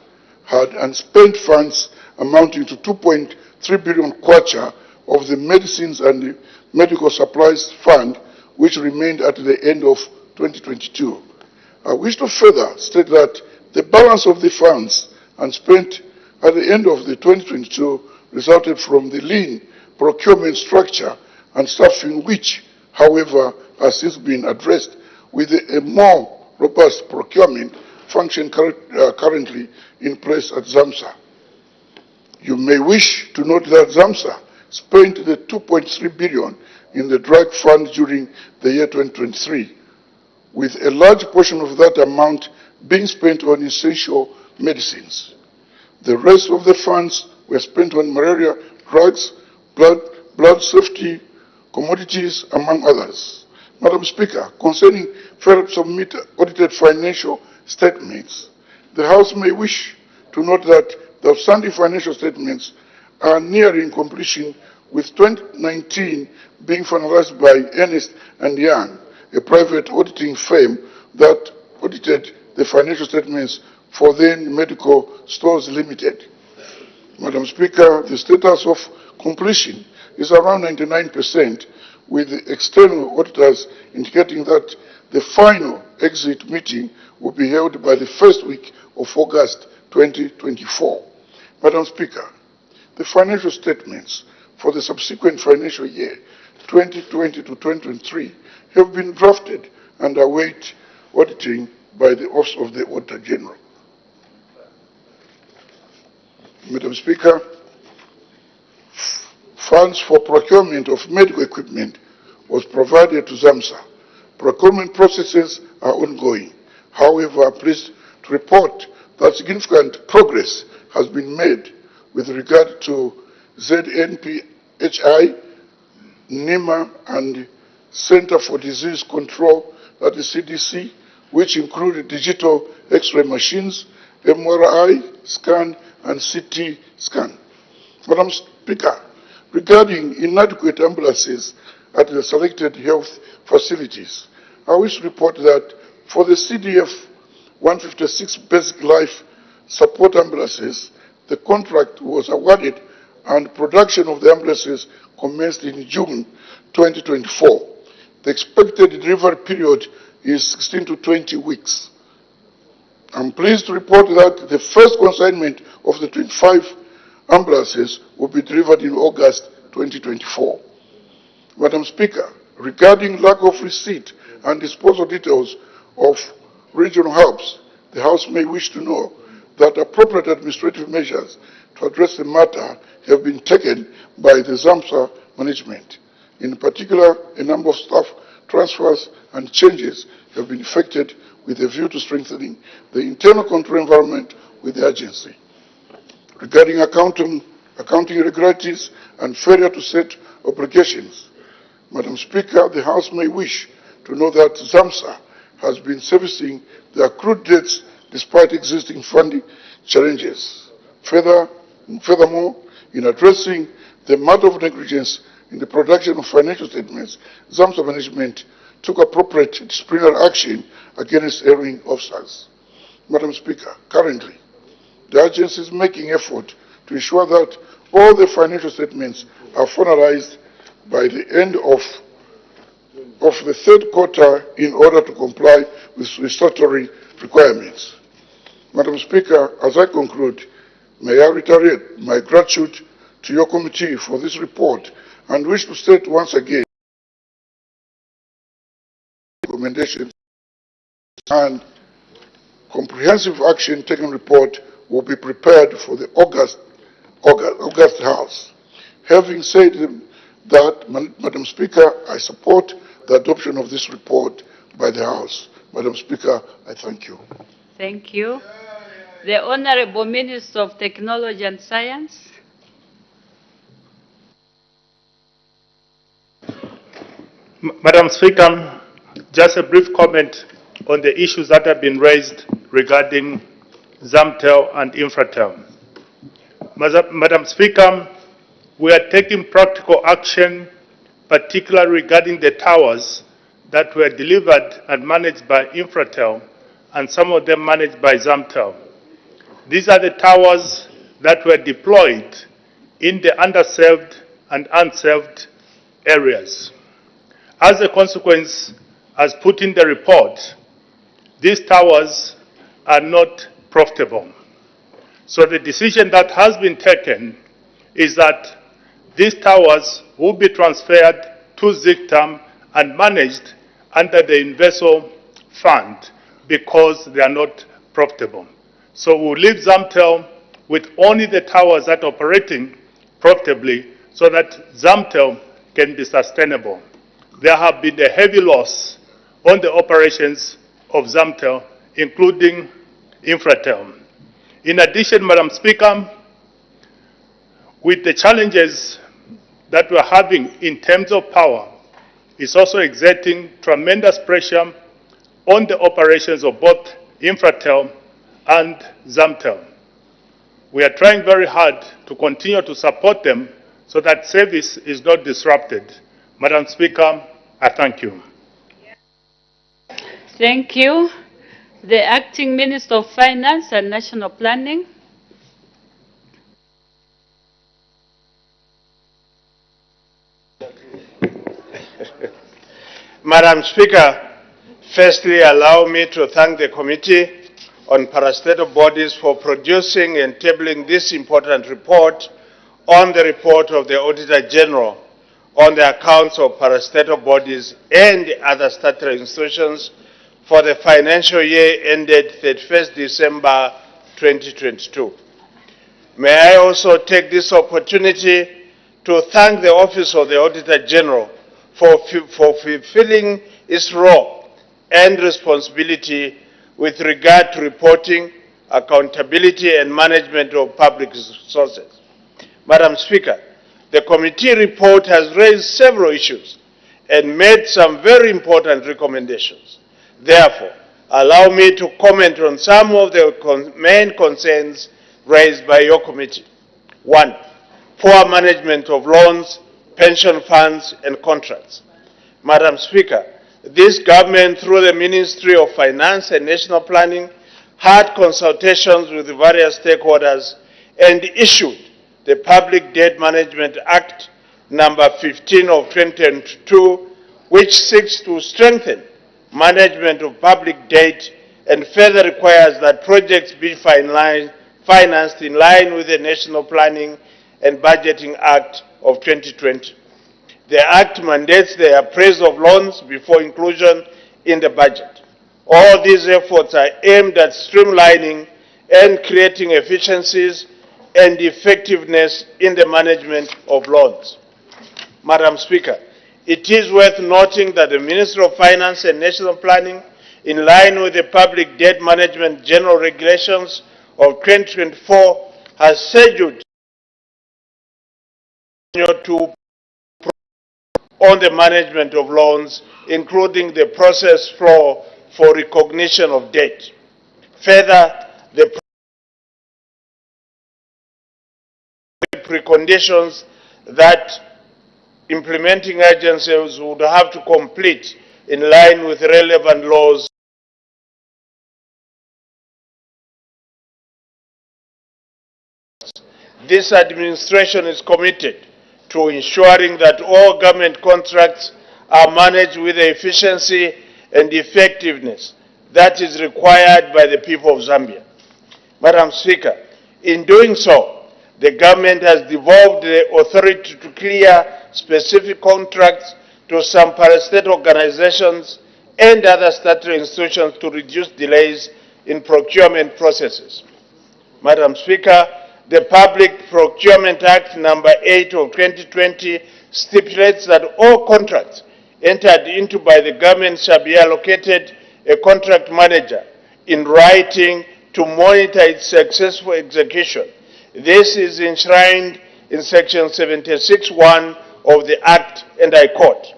Speaker 10: had unspent funds amounting to 2.3 billion kwacha of the Medicines and Medical Supplies Fund, which remained at the end of 2022. I wish to further state that the balance of the funds unspent at the end of the 2022 resulted from the lean procurement structure and staffing, which, however, has since been addressed with a more robust procurement function currently in place at ZAMSA. You may wish to note that ZAMSA spent the 2.3 billion in the drug fund during the year 2023, with a large portion of that amount being spent on essential medicines. The rest of the funds were spent on malaria drugs, blood safety, commodities, among others. Madam Speaker, concerning failure to submit audited financial statements, the House may wish to note that the outstanding financial statements are nearing completion, with 2019 being finalized by Ernst & Young, a private auditing firm that audited the financial statements for then Medical Stores Limited. Madam Speaker, the status of completion is around 99%, with the external auditors indicating that the final exit meeting will be held by the first week of August 2024. Madam Speaker, the financial statements for the subsequent financial year 2020 to 2023 have been drafted and await auditing by the Office of the Auditor General. Madam Speaker, funds for procurement of medical equipment was provided to ZAMSA. Procurement processes are ongoing. However, I'm pleased to report that significant progress has been made with regard to ZNPHI, NEMA, and Center for Disease Control, that is CDC, which include digital X-ray machines, MRI scan, and CT scan. Madam Speaker, regarding inadequate ambulances at the selected health facilities, I wish to report that for the CDF 156 basic life support ambulances, the contract was awarded and production of the ambulances commenced in June 2024. The expected delivery period is 16 to 20 weeks. I'm pleased to report that the first consignment of the 25 ambulances will be delivered in August 2024. Madam Speaker, regarding lack of receipt and disposal details of regional hubs, the House may wish to know that appropriate administrative measures to address the matter have been taken by the ZAMSA management. In particular, a number of staff transfers and changes have been effected with a view to strengthening the internal control environment with the agency. Regarding accounting irregularities and failure to set obligations, Madam Speaker, the House may wish to know that ZAMSA has been servicing the accrued debts despite existing funding challenges. Furthermore, in addressing the matter of negligence in the production of financial statements, ZAMSA management took appropriate disciplinary action against erring officers. Madam Speaker, currently, the agency is making effort to ensure that all the financial statements are finalized by the end of the third quarter in order to comply with statutory requirements. Madam Speaker, as I conclude, may I reiterate my gratitude to your committee for this report and wish to state once again recommendations and comprehensive action taken report will be prepared for the August House. Having said that, Madam Speaker, I support the adoption of this report by the House. Madam Speaker, I thank you.
Speaker 2: Thank you. The Honorable Minister of Technology and Science.
Speaker 11: Madam Speaker, just a brief comment on the issues that have been raised regarding Zamtel and Infratel. Madam Speaker, we are taking practical action, particularly regarding the towers that were delivered and managed by Infratel, and some of them managed by Zamtel. These are the towers that were deployed in the underserved and unserved areas. As a consequence, as put in the report, these towers are not profitable. So the decision that has been taken is that these towers will be transferred to ZICTAM and managed under the Universal Fund because they are not profitable. So we'll leave Zamtel with only the towers that are operating profitably so that Zamtel can be sustainable. There have been a heavy loss on the operations of Zamtel, including Infratel. In addition, Madam Speaker, with the challenges that we're having in terms of power, it's also exerting tremendous pressure on the operations of both Infratel and Zamtel. We are trying very hard to continue to support them so that service is not disrupted. Madam Speaker, I thank you.
Speaker 2: Thank you. The Acting Minister of Finance and National Planning.
Speaker 12: Madam Speaker, firstly allow me to thank the Committee on Parastatal Bodies for producing and tabling this important report on the report of the Auditor General on the accounts of parastatal bodies and other statutory institutions for the financial year ended 31st December 2022. May I also take this opportunity to thank the Office of the Auditor General for fulfilling its role and responsibility with regard to reporting, accountability and management of public resources. Madam Speaker, the committee report has raised several issues and made some very important recommendations. Therefore, allow me to comment on some of the main concerns raised by your committee. 1. Poor management of loans, pension funds and contracts. Madam Speaker, this government, through the Ministry of Finance and National Planning, had consultations with the various stakeholders and issued the Public Debt Management Act number 15 of 2022, which seeks to strengthen management of public debt and further requires that projects be financed in line with the National Planning and Budgeting Act of 2020. The Act mandates the appraisal of loans before inclusion in the budget. All these efforts are aimed at streamlining and creating efficiencies and effectiveness in the management of loans. Madam Speaker, it is worth noting that the Ministry of Finance and National Planning, in line with the Public Debt Management General Regulations of 2024, has scheduled to on the management of loans, including the process flow for recognition of debt. Further, the preconditions that implementing agencies would have to complete in line with relevant laws. This administration is committed to ensuring that all government contracts are managed with the efficiency and effectiveness that is required by the people of Zambia. Madam Speaker, in doing so, the government has devolved the authority to clear specific contracts to some parastatal organizations and other statutory institutions to reduce delays in procurement processes. Madam Speaker, the Public Procurement Act number 8 of 2020 stipulates that all contracts entered into by the government shall be allocated a contract manager in writing to monitor its successful execution. This is enshrined in Section 76(1) of the Act, and I quote,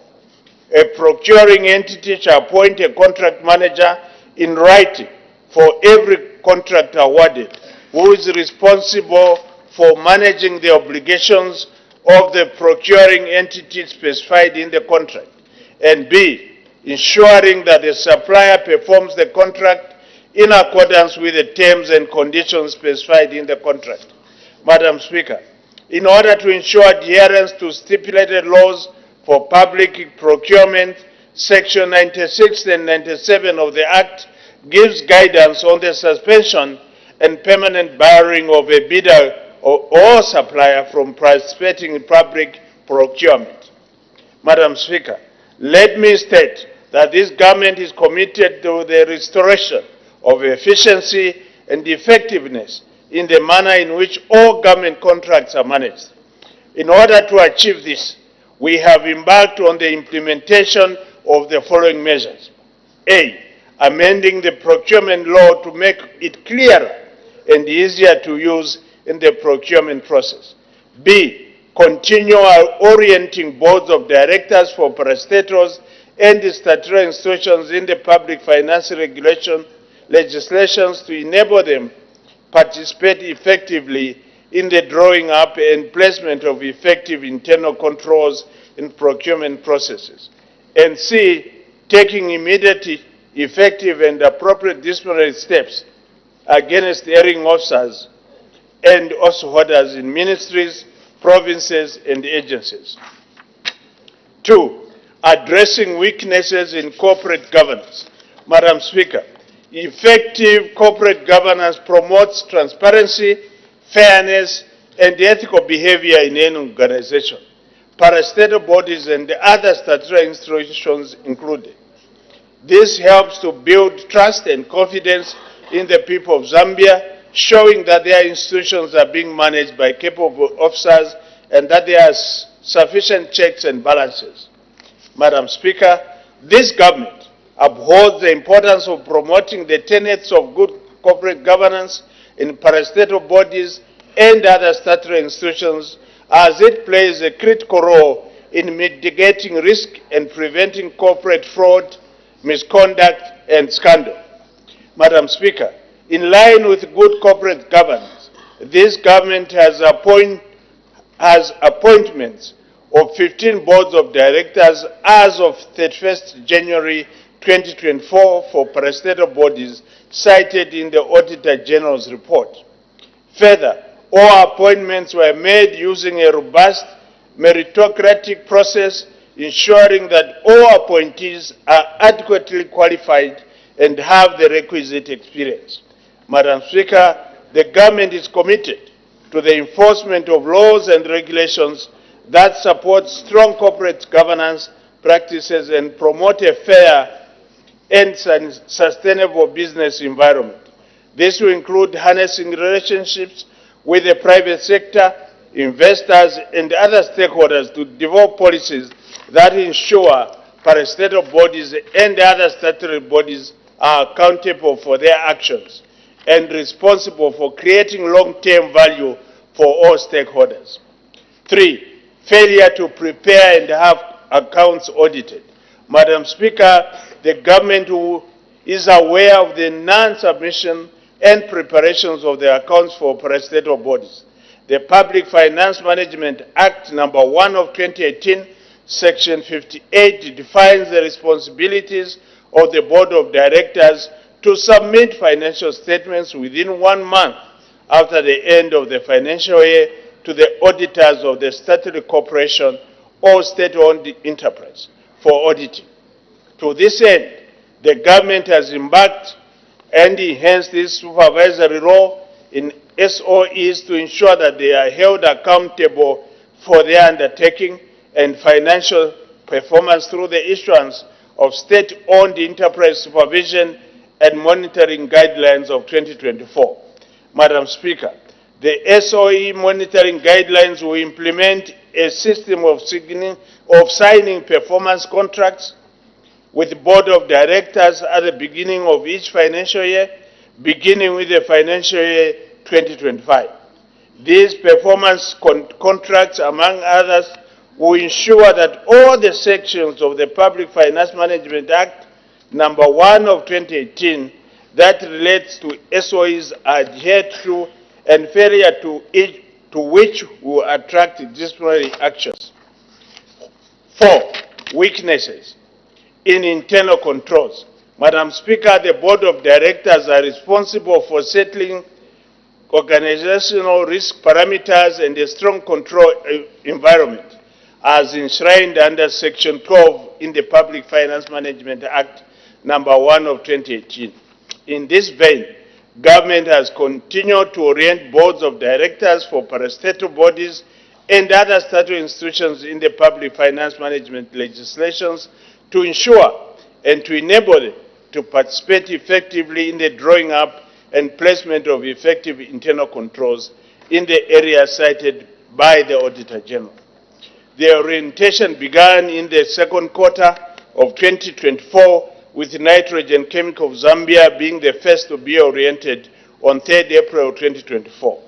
Speaker 12: "A procuring entity shall appoint a contract manager in writing for every contract awarded, who is responsible for managing the obligations of the procuring entity specified in the contract, and B, ensuring that the supplier performs the contract in accordance with the terms and conditions specified in the contract." Madam Speaker, in order to ensure adherence to stipulated laws for public procurement, Section 96 and 97 of the Act gives guidance on the suspension and permanent barring of a bidder or supplier from participating in public procurement. Madam Speaker, let me state that this government is committed to the restoration of efficiency and effectiveness in the manner in which all government contracts are managed. In order to achieve this, we have embarked on the implementation of the following measures. A, amending the procurement law to make it clearer and easier to use in the procurement process. B, continue orienting boards of directors for parastatals and the statutory institutions in the public finance legislations to enable them participate effectively in the drawing up and placement of effective internal controls in procurement processes. And C, taking immediate, effective, and appropriate disciplinary steps against erring officers and also holders in ministries, provinces, and agencies. 2, addressing weaknesses in corporate governance. Madam Speaker, effective corporate governance promotes transparency, fairness, and ethical behavior in any organization, parastatal bodies, and other statutory institutions included. This helps to build trust and confidence in the people of Zambia, showing that their institutions are being managed by capable officers and that there are sufficient checks and balances. Madam Speaker, this government upholds the importance of promoting the tenets of good corporate governance in parastatal bodies and other statutory institutions, as it plays a critical role in mitigating risk and preventing corporate fraud, misconduct, and scandal. Madam Speaker, in line with good corporate governance, this government has appointments of 15 boards of directors as of 31st January 2024 for parastatal bodies cited in the Auditor General's report. Further, all appointments were made using a robust meritocratic process, ensuring that all appointees are adequately qualified and have the requisite experience. Madam Speaker, the government is committed to the enforcement of laws and regulations that support strong corporate governance practices and promote a fair and sustainable business environment. This will include harnessing relationships with the private sector, investors, and other stakeholders to develop policies that ensure parastatal bodies and other statutory bodies are accountable for their actions and responsible for creating long-term value for all stakeholders. 3, failure to prepare and have accounts audited. Madam Speaker, the government is aware of the non-submission and preparations of the accounts for parastatal bodies. The Public Finance Management Act No. 1 of 2018, Section 58, defines the responsibilities of the Board of Directors to submit financial statements within 1 month after the end of the financial year to the auditors of the statutory corporation or state-owned enterprise for auditing. To this end, the government has embarked and enhanced its supervisory role in SOEs to ensure that they are held accountable for their undertaking and financial performance through the issuance of state-owned enterprise supervision and monitoring guidelines of 2024. Madam Speaker, The SOE monitoring guidelines will implement a system of signing performance contracts with the board of directors at the beginning of each financial year, beginning with the financial year 2025. These performance contracts, among others, will ensure that all the sections of the Public Finance Management Act, number 1 of 2018, that relates to SOEs are adhered to, and failure to which will attract disciplinary actions. 4. Weaknesses in internal controls. Madam Speaker, the Board of Directors are responsible for settling organizational risk parameters and a strong control environment, as enshrined under Section 12 in the Public Finance Management Act, number 1 of 2018. In this vein, government has continued to orient boards of directors for parastatal bodies and other statutory institutions in the public finance management legislations to ensure and to enable them to participate effectively in the drawing up and placement of effective internal controls in the areas cited by the Auditor General. The orientation began in the second quarter of 2024, with Nitrogen Chemical of Zambia being the first to be oriented on 3rd April 2024.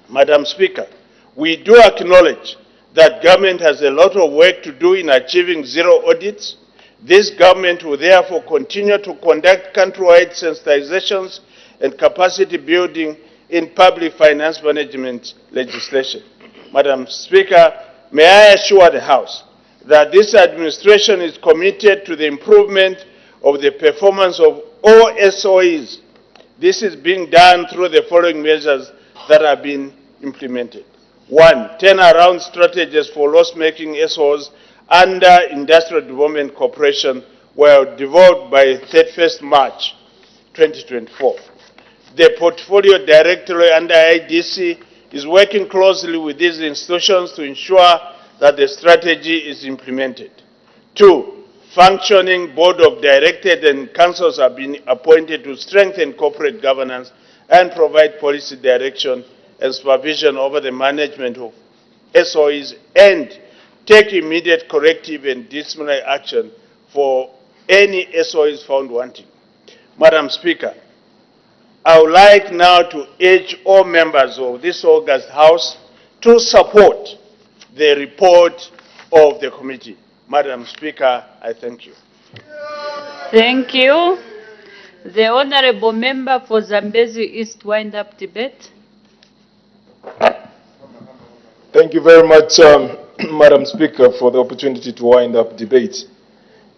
Speaker 12: Madam Speaker, we do acknowledge that government has a lot of work to do in achieving zero audits. This government will therefore continue to conduct countrywide sensitizations and capacity building in public finance management legislation. Madam Speaker, may I assure the House that this administration is committed to the improvement of the performance of all SOEs. This is being done through the following measures that have been implemented. 1. Turnaround strategies for loss-making SOEs under Industrial Development Corporation were developed by 31st March 2024. The Portfolio Directorate under IDC is working closely with these institutions to ensure that the strategy is implemented. 2. Functioning board of directors and councils have been appointed to strengthen corporate governance and provide policy direction and supervision over the management of SOEs and take immediate corrective and disciplinary action for any SOEs found wanting. Madam Speaker, I would like now to urge all members of this august House to support the report of the committee. Madam Speaker, I thank you.
Speaker 2: Thank you. The Honorable Member for Zambezi East wind-up debate.
Speaker 13: Thank you very much, Madam Speaker, for the opportunity to wind up debate.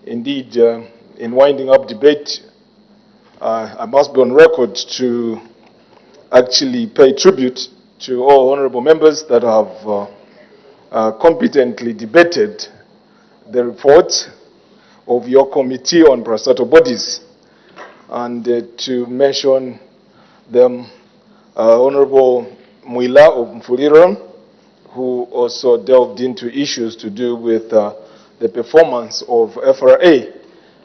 Speaker 13: Indeed, in winding up debate, I must be on record to actually pay tribute to all honorable members that have competently debated the report of your committee on parastatal bodies, and to mention them, Honorable Mwila of Mfulira, who also delved into issues to do with the performance of FRA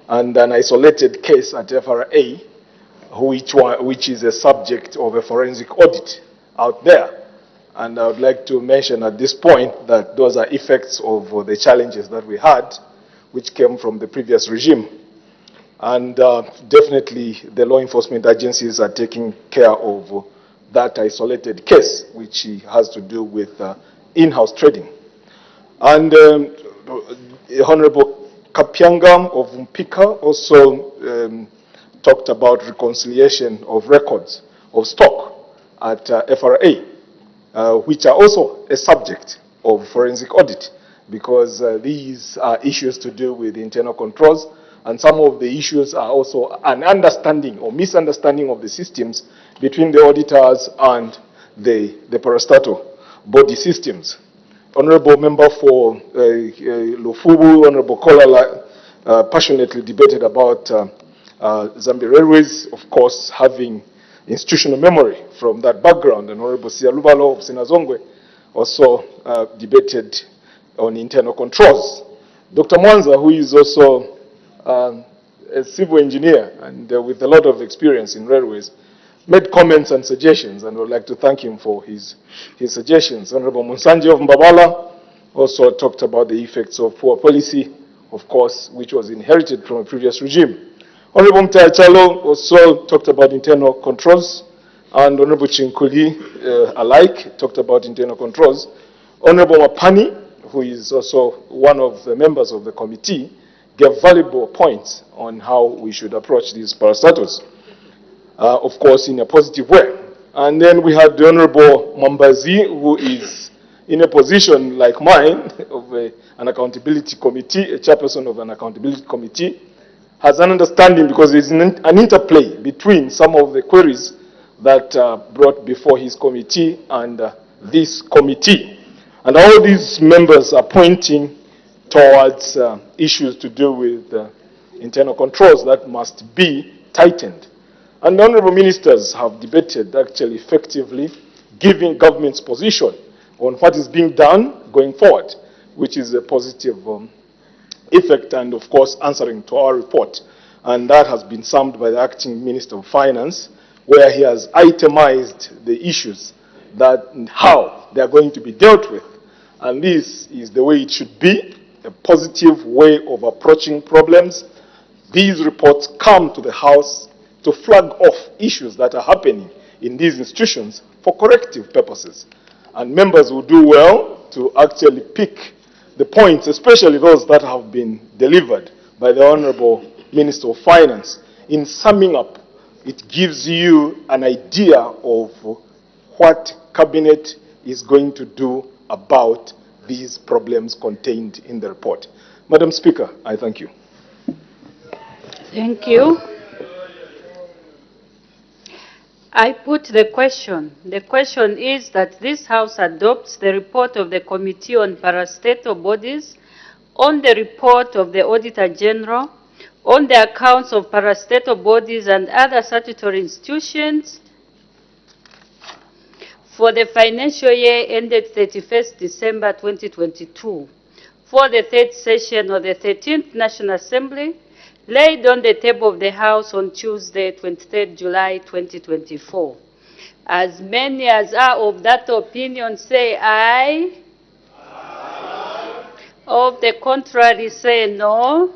Speaker 13: and an isolated case at FRA, which is a subject of a forensic audit out there. And I would like to mention at this point that those are effects of the challenges that we had, which came from the previous regime. And definitely the law enforcement agencies are taking care of that isolated case, which has to do with in-house trading. And Honorable Kapyanga of Mpika also talked about reconciliation of records of stock at FRA, which are also a subject of forensic audit, because these are issues to do with internal controls, and some of the issues are also an understanding or misunderstanding of the systems between the auditors and the parastatal body systems. Honorable Member for Lufubu, Honorable Kolala, passionately debated about Zambia Railways, of course, having institutional memory from that background. And Honorable Sialubalo of Sinazongwe also debated on internal controls. Dr. Mwanza, who is also a civil engineer and with a lot of experience in railways, made comments and suggestions, and I would like to thank him for his suggestions. Honorable Munsanje of Mbabala also talked about the effects of poor policy, of course, which was inherited from a previous regime. Honorable Mtachalo also talked about internal controls, and Honorable Chinkuli alike talked about internal controls. Honorable Mapani, who is also one of the members of the committee, gave valuable points on how we should approach these parastatals, of course, in a positive way. And then we had the Honorable Mambazi, who is in a position like mine of an accountability committee, a chairperson of an accountability committee, has an understanding because there's an interplay between some of the queries that are brought before his committee and this committee. And all these members are pointing towards issues to do with internal controls that must be tightened. And the honorable ministers have debated actually effectively giving government's position on what is being done going forward, which is a positive effect and, of course, answering to our report. And that has been summed by the acting Minister of Finance, where he has itemized the issues that and how they are going to be dealt with. And this is the way it should be, a positive way of approaching problems. These reports come to the House to flag off issues that are happening in these institutions for corrective purposes. And members will do well to actually pick the points, especially those that have been delivered by the Honorable Minister of Finance. In summing up, it gives you an idea of what Cabinet is going to do about these problems contained in the report. Madam Speaker, I thank you.
Speaker 2: Thank you. I put the question. The question is that this House adopts the report of the Committee on Parastatal Bodies, on the report of the Auditor General, on the accounts of parastatal bodies and other statutory institutions for the financial year ended 31st December 2022, for the third session of the 13th National Assembly, laid on the table of the House on Tuesday, 23rd July 2024. As many as are of that opinion say aye. Aye. Of the contrary say no.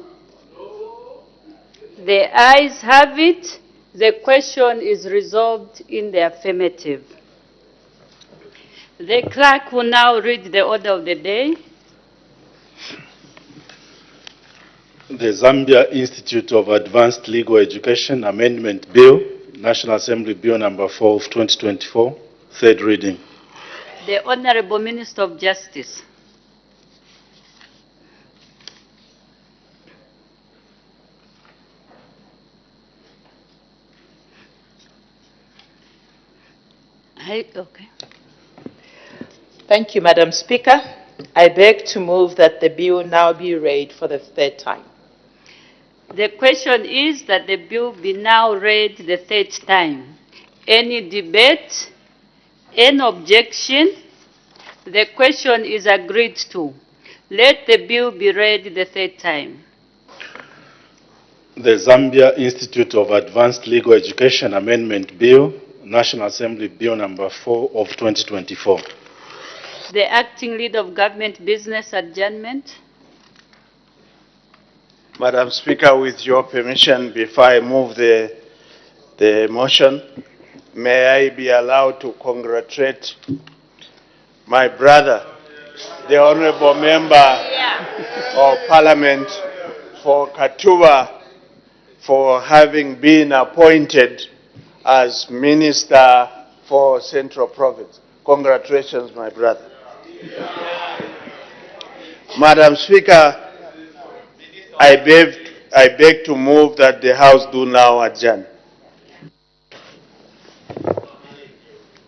Speaker 2: The ayes have it. The question is resolved in the affirmative. The clerk will now read the order of the day.
Speaker 14: The Zambia Institute of Advanced Legal Education Amendment Bill, National Assembly Bill number 4 of 2024, third reading.
Speaker 2: The Honorable Minister of Justice. Okay.
Speaker 15: Thank you, Madam Speaker. I beg to move that the bill now be read for the third time.
Speaker 2: The question is that the bill be now read the third time. Any debate? Any objection? The question is agreed to. Let the bill be read the third time.
Speaker 14: The Zambia Institute of Advanced Legal Education Amendment Bill, National Assembly Bill number 4 of 2024.
Speaker 2: The acting leader of government business adjournment.
Speaker 12: Madam Speaker, with your permission, before I move the motion, may I be allowed to congratulate my brother, the Honorable Member of Parliament for Katuba, for having been appointed as Minister for Central Province. Congratulations, my brother. Madam Speaker, I beg to move that the House do now adjourn.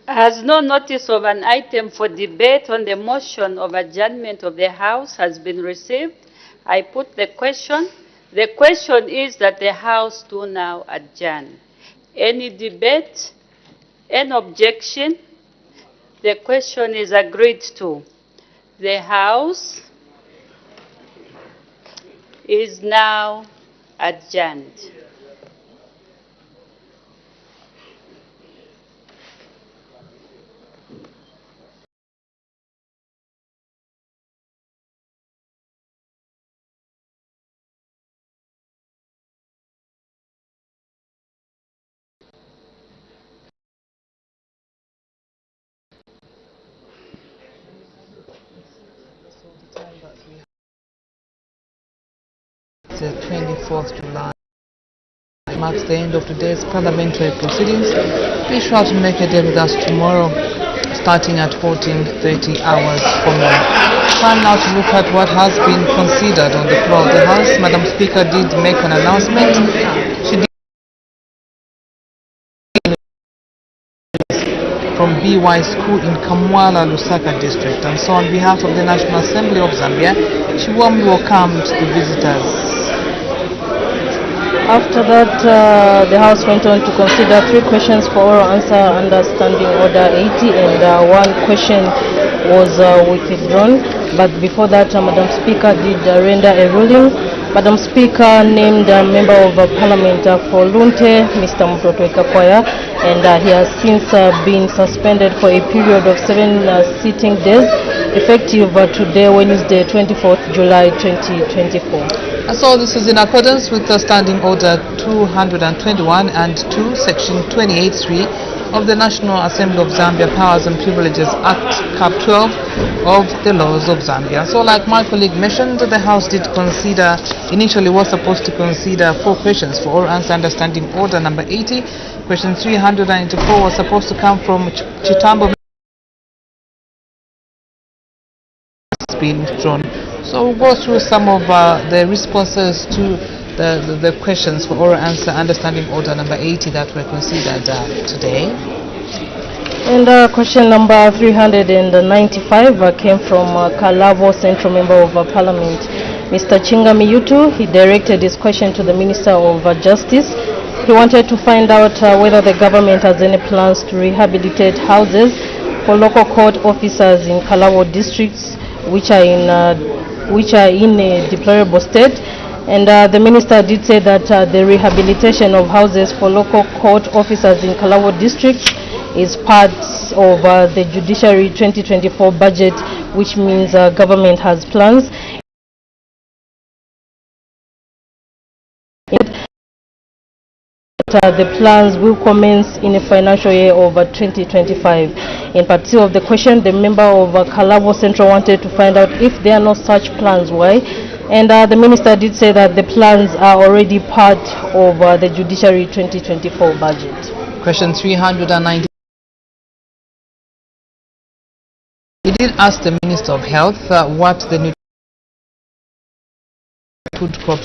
Speaker 2: As no notice of an item for debate on the motion of adjournment of the House has been received, I put the question. The question is that the House do now adjourn. Any debate? Any objection? The question is agreed to. The House is now adjourned.
Speaker 1: Wednesday, 24th July. Marks the end of today's parliamentary proceedings. Be sure to make a day with us tomorrow, starting at 14:30 hours from now. Time now to look at what has been considered on the floor of the House. Madam Speaker did make an announcement. She did from BY School in Kamwala, Lusaka district. And so on behalf of the National Assembly of Zambia, she warmly welcomed the visitors.
Speaker 16: After that, the House went on to consider 3 questions for oral answer under Standing Order 80, and 1 question was withdrawn. But before that, Madam Speaker did render a ruling. Madam Speaker named a Member of Parliament for Lunte, Mr. Mtoto Ikakwaya, and he has since been suspended for a period of 7 sitting days, effective today, Wednesday, 24th July 2024.
Speaker 1: And so this is in accordance with the Standing Order 221 and 2, Section 28(3) of the National Assembly of Zambia Powers and Privileges Act, Cap 12 of the laws of Zambia. So like my colleague mentioned, the House did consider, initially was supposed to consider 4 questions for oral answer under Standing Order number 80. Question 394 was supposed to come from Chitambo. It's been withdrawn. So we'll go through some of the responses to the questions for oral answer under Standing Order number 80 that were considered today.
Speaker 16: And question number 395 came from Kalavo Central Member of Parliament, Mr. Chingami Yutu. He directed his question to the Minister of Justice. He wanted to find out whether the government has any plans to rehabilitate houses for local court officers in Kalavo districts which are in a deplorable state. And the minister did say that the rehabilitation of houses for local court officers in Kalavo district is part of the Judiciary 2024 budget, which means government has plans. The plans will commence in a financial year of 2025. In part 2 of the question, the member of Kalavo Central wanted to find out if there are no such plans, why? And the minister did say that the plans are already part of the Judiciary 2024 budget.
Speaker 1: Question 390. He did ask the Minister of Health what the new food crops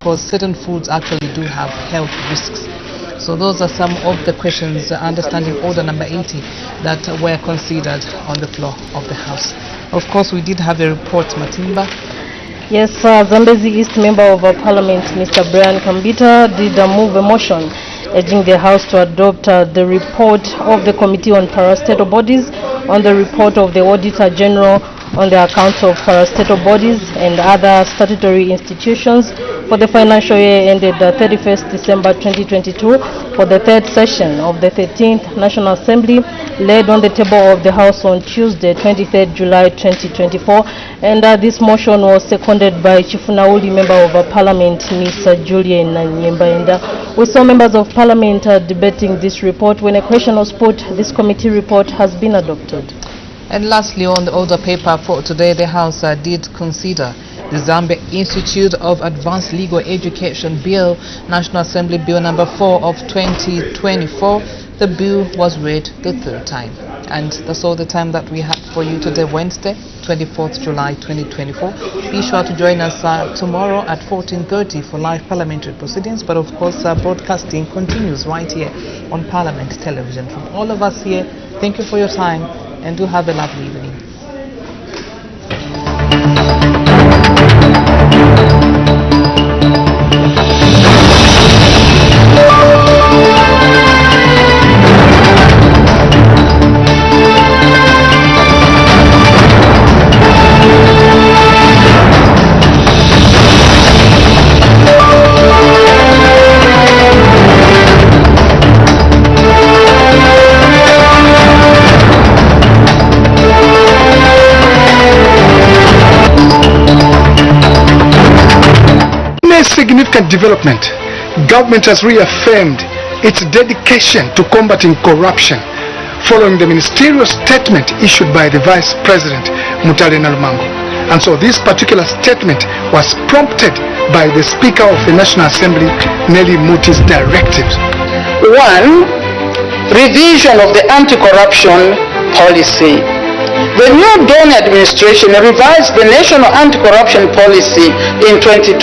Speaker 1: because certain foods actually do have health risks. So those are some of the questions under Standing Order number 80 that were considered on the floor of the House. Of course, we did have a report, Matimba.
Speaker 16: Yes, Zambezi East Member of Parliament, Mr. Brian Kambita, did move a motion urging the House to adopt the report of the Committee on Parastatal Bodies on the report of the Auditor General on the accounts of parastatal bodies and other statutory institutions for the financial year ended 31st December 2022 for the 3rd session of the 13th National Assembly, laid on the table of the House on Tuesday, 23rd July 2024. And this motion was seconded by Chifunauli Member of Parliament, Ms. Julian Nyemba. And we saw members of Parliament debating this report. When a question was put, this committee report has been adopted.
Speaker 1: And lastly, on the order paper for today, the House did consider the Zambia Institute of Advanced Legal Education Bill, National Assembly Bill number 4 of 2024. The bill was read the 3rd time. And that's all the time that we had for you today, Wednesday, 24th July 2024. Be sure to join us tomorrow at 14:30 for live parliamentary proceedings. But of course, broadcasting continues right here on Parliament Television. From all of us here, thank you for your time and do have a lovely evening.
Speaker 17: significant development, government has reaffirmed its dedication to combating corruption following the ministerial statement issued by the Vice President, Mutale Nalumango. And so this particular statement was prompted by the Speaker of the National Assembly, Nelly Muti's directives.
Speaker 18: 1. Revision of the anti-corruption policy. The new Dawn administration revised the National Anti-Corruption Policy in 2023.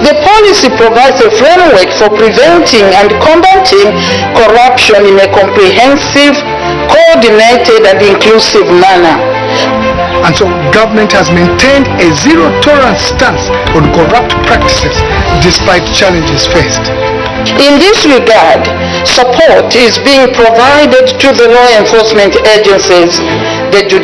Speaker 18: The policy provides a framework for preventing and combating corruption in a comprehensive, coordinated and inclusive manner.
Speaker 17: And so government has maintained a zero-tolerance stance on corrupt practices despite challenges faced.
Speaker 18: In this regard, support is being provided to the law enforcement agencies, the judiciary,